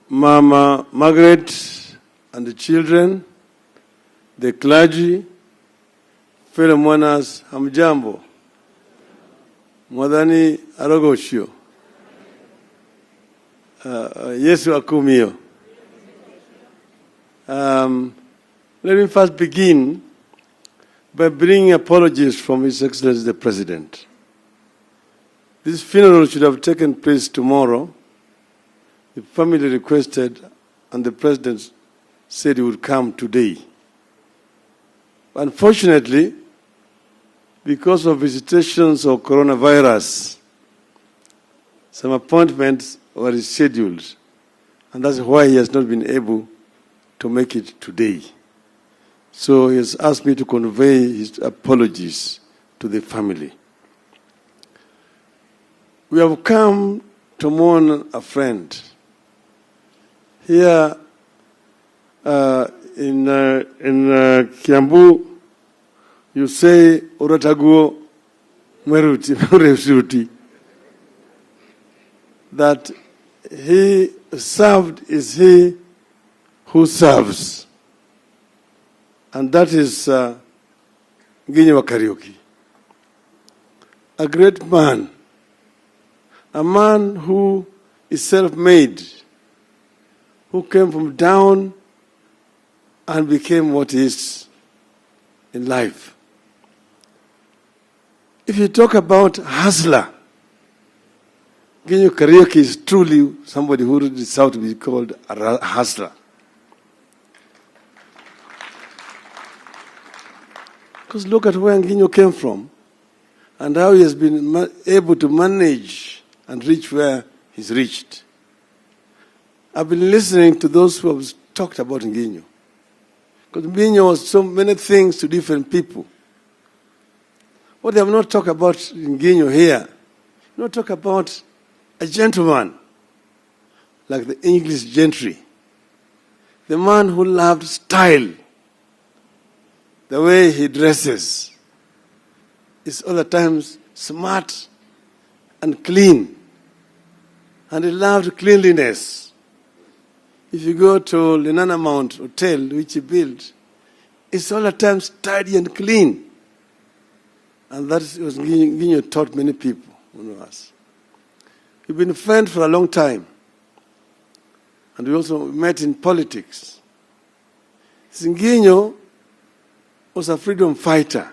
Mama Margaret and the children, the clergy, fellow mourners, hamjambo. Mwadhani Arogoshio. Yesu akumio. Let me first begin by bringing apologies from His Excellency the President. This funeral should have taken place tomorrow. The family requested, and the President said he would come today. Unfortunately, because of visitations of coronavirus, some appointments were rescheduled, and that's why he has not been able to make it today. So he has asked me to convey his apologies to the family. We have come to mourn a friend. Here in Kiambu, you say Orataguo Meru, that he served is he who serves. And that is Kariuki. A great man, a man who is self-made, who came from down and became what he is in life. If you talk about hustler, Kariuki is truly somebody who deserves to be called a hustler. Because look at where Nginyo came from and how he has been able to manage and reach where he's reached. I've been listening to those who have talked about Nginyo. Because Nginyo was so many things to different people. What they have not talked about Nginyo here, not talk about a gentleman like the English gentry, the man who loved style, the way he dresses is all the times smart and clean, and he loved cleanliness. If you go to Lenana Mount Hotel, which he built, it's all the time tidy and clean. And that was Nginyo taught many people, one of us. We've been friends for a long time. And we also met in politics. Nginyo was a freedom fighter.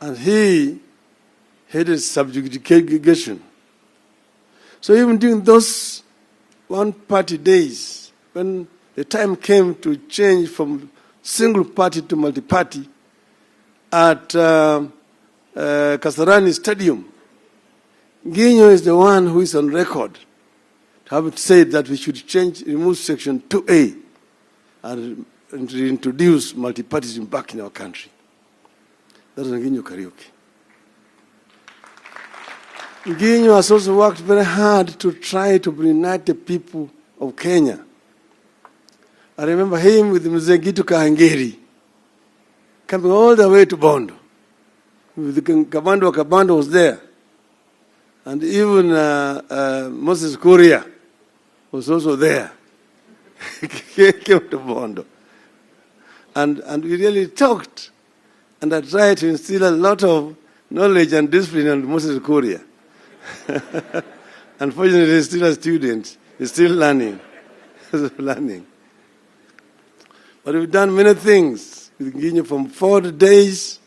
And he hated subjugation. So even during those one-party days, when the time came to change from single party to multi-party at Kasarani Stadium, Nginyo is the one who is on record to have said that we should remove Section 2A and reintroduce multi-partyism back in our country. That was Nginyo Kariuki. Nginyo has also worked very hard to try to unite the people of Kenya. I remember him with Mzee Gitu Kahangeri coming all the way to Bondo. Kabando Kabando was there. And even Moses Kuria was also there. Came to Bondo. And we really talked. And I tried to instill a lot of knowledge and discipline on Moses Kuria. Unfortunately, he's still a student. He's still learning. But we've done many things with Nginyo from Ford days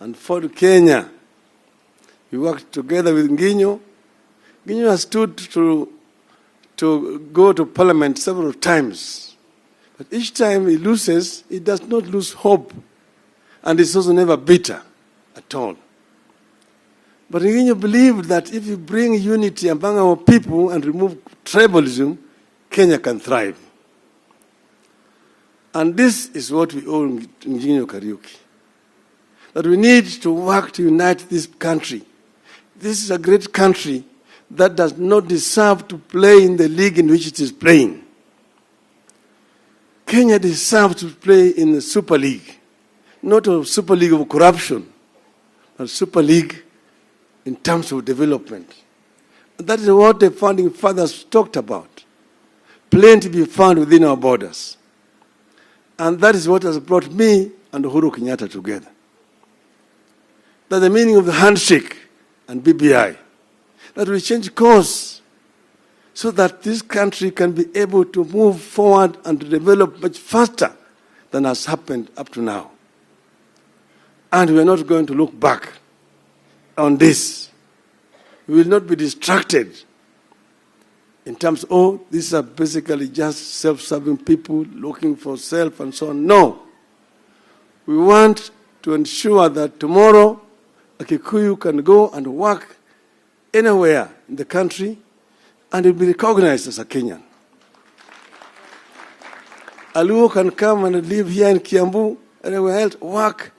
and Ford Kenya. We worked together with Nginyo. Nginyo has stood to go to parliament several times. But each time he loses, he does not lose hope. And he's also never bitter at all. But Nginyo believed that if you bring unity among our people and remove tribalism, Kenya can thrive. And this is what we owe Nginyo Kariuki. That we need to work to unite this country. This is a great country that does not deserve to play in the league in which it is playing. Kenya deserves to play in the Super League. Not a Super League of corruption, but a Super League in terms of development. That is what the founding fathers talked about. Plenty to be found within our borders. And that is what has brought me and Uhuru Kenyatta together. That's the meaning of the handshake and BBI. That we change course so that this country can be able to move forward and to develop much faster than has happened up to now. And we are not going to look back on this. We will not be distracted in terms of, oh, these are basically just self-serving people looking for self and so on. No. We want to ensure that tomorrow a Kikuyu can go and work anywhere in the country and will be recognized as a Kenyan. A Luo can come and live here in Kiambu, anywhere else, work,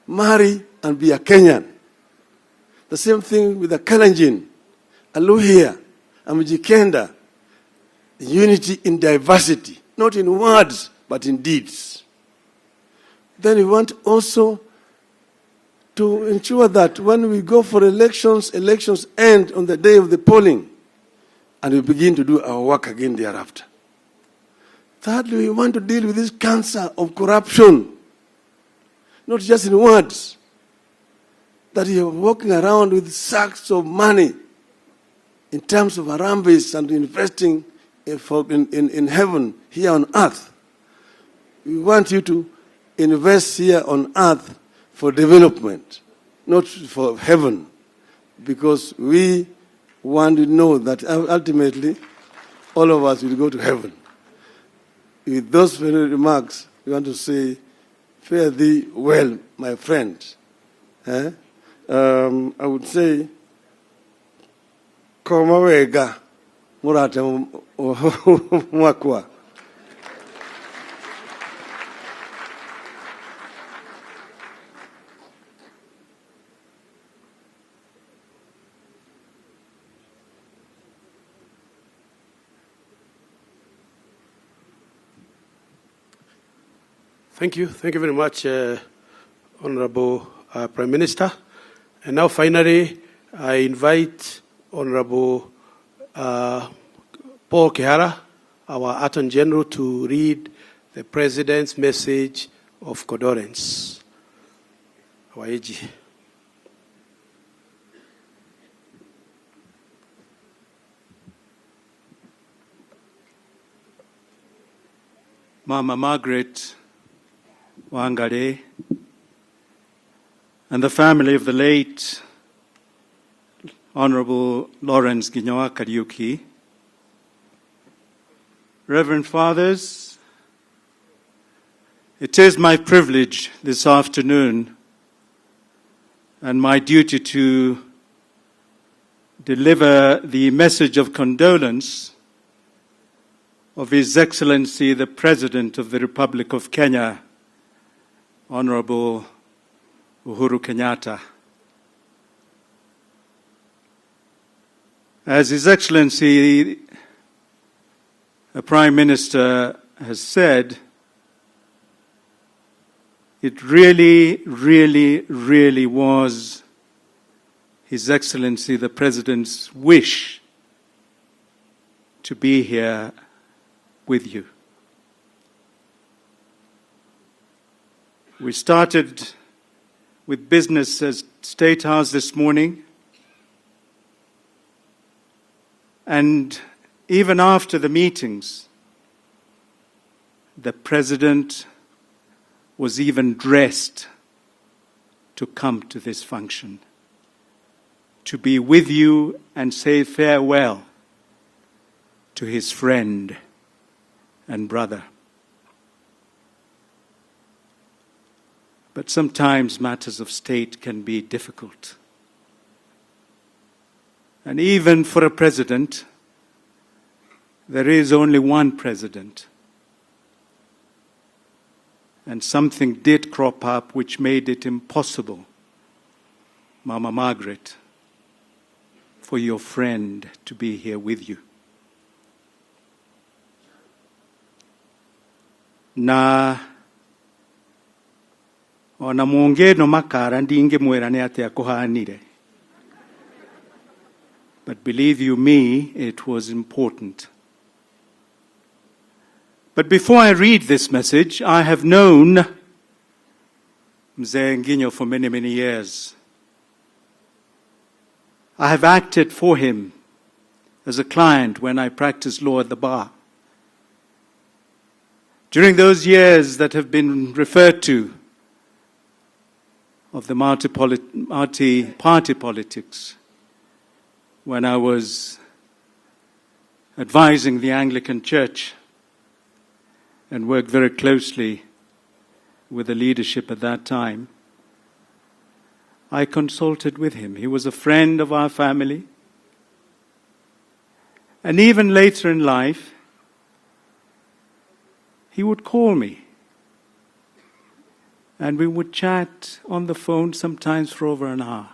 marry, and be a Kenyan. The same thing with a Kalenjin, a Luhia, a Mjikenda. Unity in diversity, not in words, but in deeds. Then we want also to ensure that when we go for elections, elections end on the day of the polling, and we begin to do our work again thereafter. Thirdly, we want to deal with this cancer of corruption, not just in words, that you're walking around with sacks of money in terms of Harambes and investing in heaven, here on earth. We want you to invest here on earth for development, not for heaven, because we want to know that ultimately all of us will go to heaven. With those very remarks, we want to say, fare thee well, my friend. I would say, Komawega Murata Mwakwa. Thank you. Thank you very much, Honorable Prime Minister. And now finally, I invite Honorable Paul Kihara, our Attorney General, to read the President's message of condolence. Our AG. Mama Margaret Wangare, and the family of the late Honorable Lawrence Ginyoa Kariuki, Reverend Fathers, it is my privilege this afternoon and my duty to deliver the message of condolence of His Excellency the President of the Republic of Kenya, Honorable Uhuru Kenyatta. As His Excellency the Prime Minister has said, it really, really, really was His Excellency the President's wish to be here with you. We started with business at State House this morning, and even after the meetings, the President was even dressed to come to this function, to be with you and say farewell to his friend and brother. But sometimes matters of state can be difficult. And even for a president, there is only one president. And something did crop up which made it impossible, Mama Margaret, for your friend to be here with you. Na ona mwongeno makara ndinge mwerane ate akuhanire. But believe you me, it was important. But before I read this message, I have known Mzee Nginyo for many, many years. I have acted for him as a client when I practiced law at the bar. During those years that have been referred to of the multi-party politics, when I was advising the Anglican Church and worked very closely with the leadership at that time, I consulted with him. He was a friend of our family. And even later in life, he would call me. And we would chat on the phone sometimes for over an hour.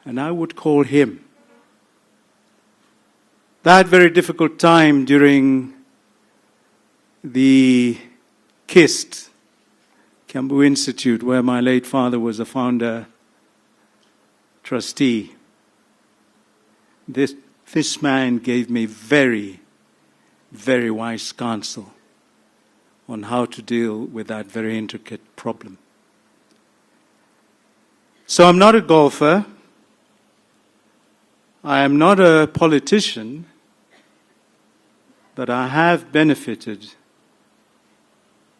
And I would call him. That very difficult time during the KIST, Kiambu Institute, where my late father was a founder trustee, this man gave me very, very wise counsel on how to deal with that very intricate problem. So I'm not a golfer. I am not a politician, but I have benefited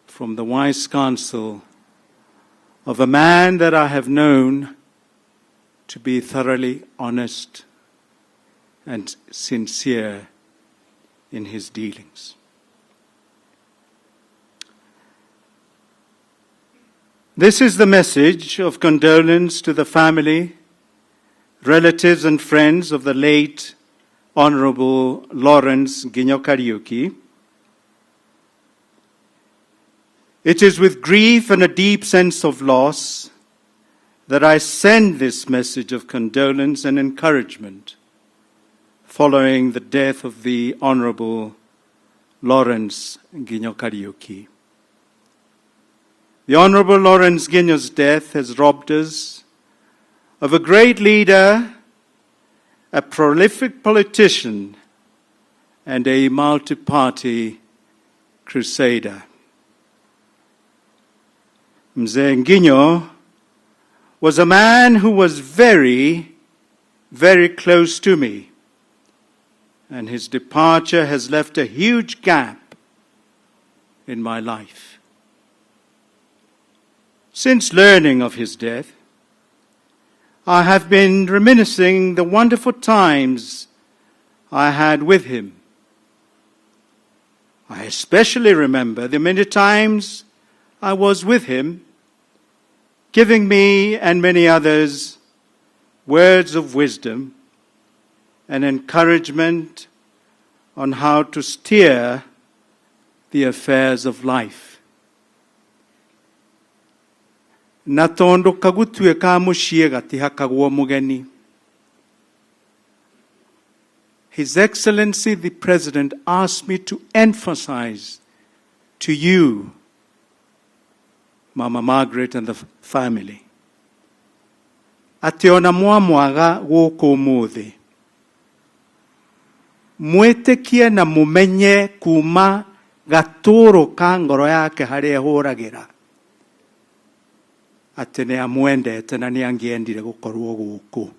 from the wise counsel of a man that I have known to be thoroughly honest and sincere in his dealings. This is the message of condolence to the family, relatives and friends of the late Honorable Lawrence Ginyoa Kariuki. It is with grief and a deep sense of loss that I send this message of condolence and encouragement following the death of the Honorable Lawrence Ginyoa Kariuki. The Honorable Lawrence Ginyoa's death has robbed us of a great leader, a prolific politician, and a multi-party crusader. Mzee Nginyo was a man who was very, very close to me, and his departure has left a huge gap in my life. Since learning of his death, I have been reminiscing the wonderful times I had with him. I especially remember the many times I was with him, giving me and many others words of wisdom and encouragement on how to steer the affairs of life. Na tondo kagutuika mucie gatihakagwo mugeni. His Excellency the President asked me to emphasize to you, Mama Margaret and the family, ati ona mwamwaga guku umuthi, mwitikie na mumenye kuma gaturu ka ngoro yake haria ehuragira ati ni amwendete na ni angiendire gukorwo guku.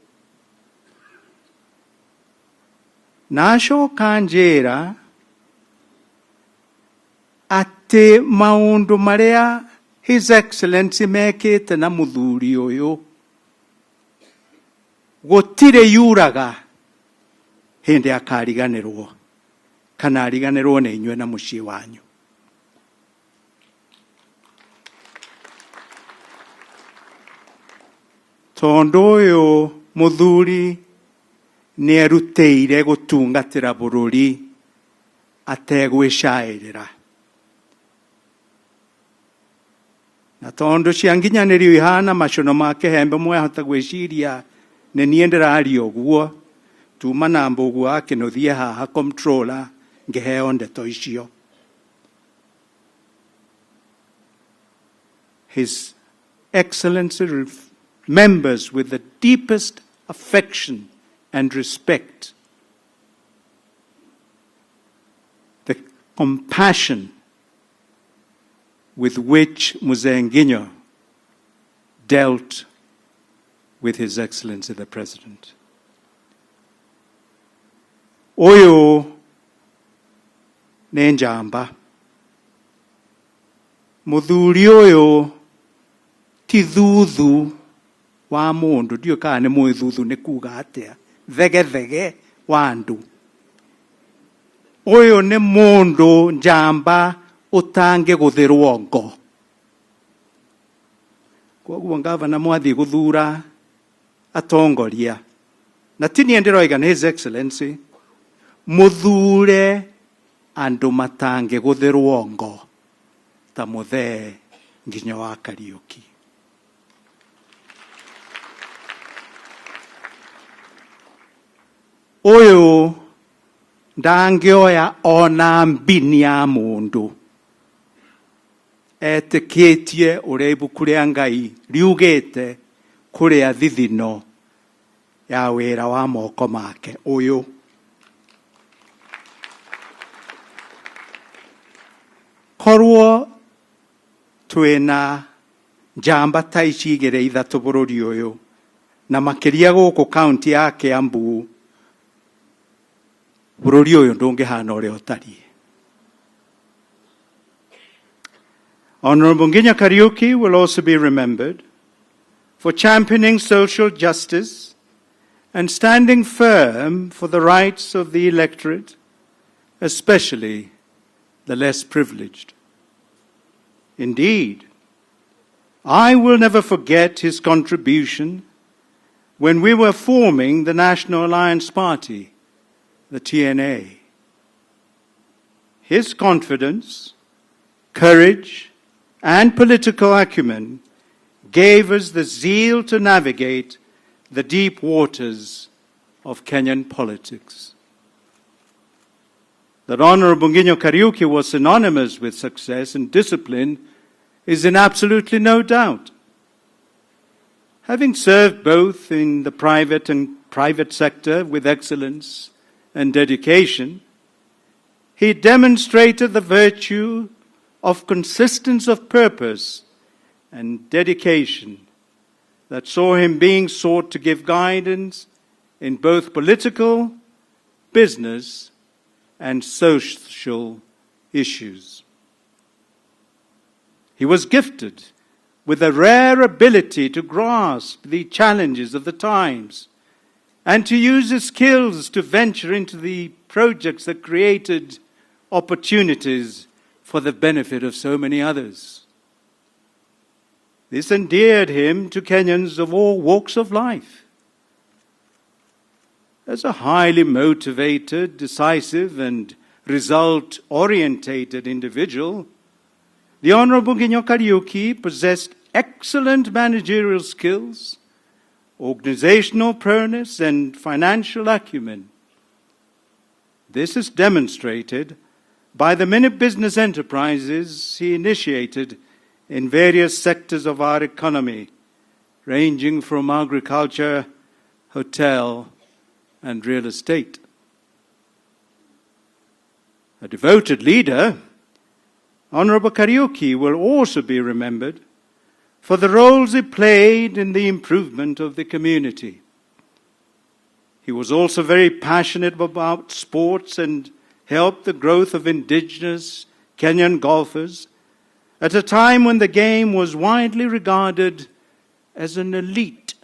Nacoka njira ati maundu maria His Excellency mekite na muthuri uyu gutire yuraga hindi akariganirwo kana ariganirwo ni inywe na mucii wanyu. Tondu uyu muthuri ni erutĩire gũtungatĩra bũrũri ategwĩcaĩrĩra. Na tondu cia nginyanĩrio ihana macono ma kĩhembe mwahota gwĩciria nĩ niĩ ndĩraria ũguo, tuma namba ũguo akĩnũthie haha comptroller ngĩheo ndeto icio. His Excellency remembers with the deepest affection and respect the compassion with which Mzee Nginyo dealt with His Excellency the President. Oyo nĩ njamba. Muthuri oyo ti thuthu wa mundu, ndio kana nĩ mwĩthuthu nĩ kuga atia, thege wa andu. Oyo nĩ mundu njamba ũtangĩgũthĩrwo ngo. Koguo ngavana mwathi guthura atongoria, na ti niĩ ndĩroiga nĩ His Excellency, muthure andu matangĩgũthĩrwo ngo ta Mzee Nginyo wa Kariuki. Oyo ndangĩoya ona mbini ya mundu, etĩkĩtie ũrĩa ibuku rĩa Ngai riugĩte kũrĩa thithino ya wĩra wa moko make. Ũyũ korwo twĩna njamba ta ici igĩrĩ ithatũ bũrũri ũyũ, na makĩria gũkũ kaunti ya Kiambu, bũrũri ũyũ ndũngĩhana ũrĩa ũtariĩ. Honorable Nginyo Kariuki will also be remembered for championing social justice and standing firm for the rights of the electorate, especially the less privileged. Indeed, I will never forget his contribution when we were forming the National Alliance Party, the TNA. His confidence, courage, and political acumen gave us the zeal to navigate the deep waters of Kenyan politics. That Honorable Nginyo Kariuki was synonymous with success and discipline is in absolutely no doubt. Having served both in the private sector with excellence and dedication, he demonstrated the virtue of consistency of purpose and dedication that saw him being sought to give guidance in both political, business, and social issues. He was gifted with a rare ability to grasp the challenges of the times and to use his skills to venture into the projects that created opportunities for the benefit of so many others. This endeared him to Kenyans of all walks of life. As a highly motivated, decisive, and result-orientated individual, the Honorable Kariuki possessed excellent managerial skills, organizational prowess, and financial acumen. This is demonstrated by the many business enterprises he initiated in various sectors of our economy, ranging from agriculture, hotel, and real estate. A devoted leader, Honorable Kariuki will also be remembered for the roles he played in the improvement of the community. He was also very passionate about sports and helped the growth of indigenous Kenyan golfers at a time when the game was widely regarded as an elite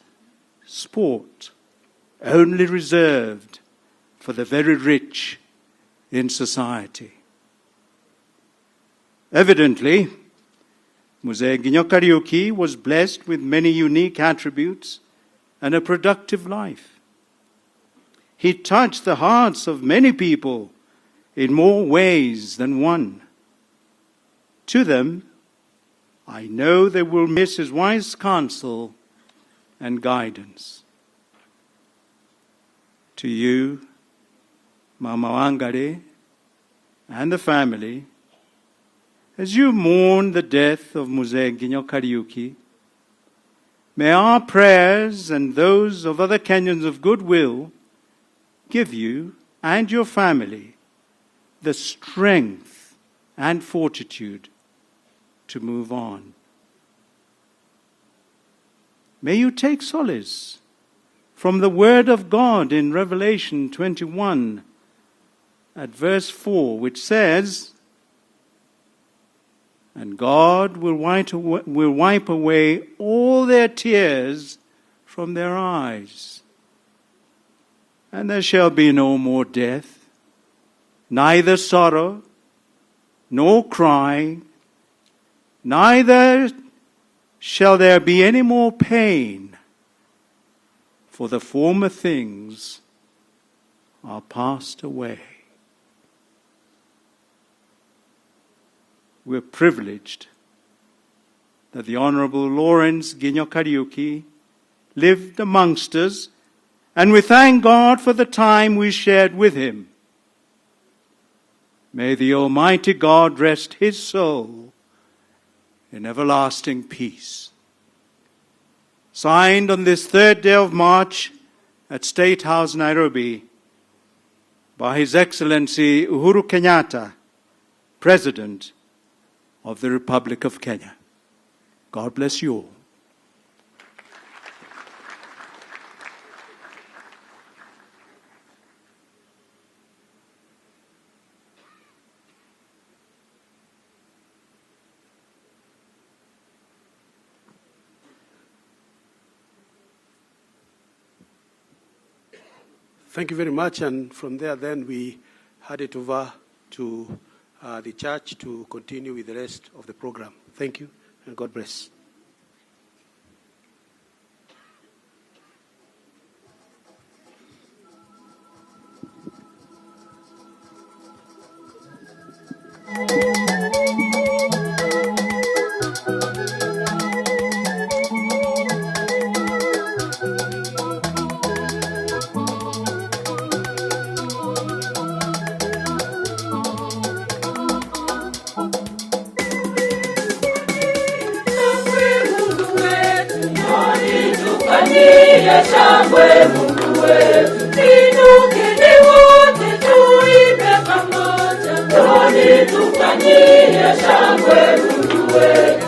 sport, only reserved for the very rich in society. Evidently, Mzee Kariuki was blessed with many unique attributes and a productive life. He touched the hearts of many people in more ways than one. To them, I know they will miss his wise counsel and guidance. To you, Mama Wangari, and the family, as you mourn the death of Mzee Kariuki, may our prayers and those of other Kenyans of goodwill give you and your family the strength and fortitude to move on. May you take solace from the Word of God in Revelation 21 at verse 4, which says, "And God will wipe away all their tears from their eyes. And there shall be no more death, neither sorrow, nor crying, neither shall there be any more pain, for the former things are passed away." We're privileged that the Honorable Lawrence Kariuki lived amongst us, and we thank God for the time we shared with him. May the Almighty God rest his soul in everlasting peace. Signed on this 3rd day of March at State House, Nairobi, by His Excellency Uhuru Kenyatta, President of the Republic of Kenya. God bless you all. Thank you very much. And from there, then we hand it over to the church to continue with the rest of the program. Thank you, and God bless. Shangwe Mungu wetu, inukeni wote tuimbe pamoja, njoni tufanyie shangwe Mungu wetu.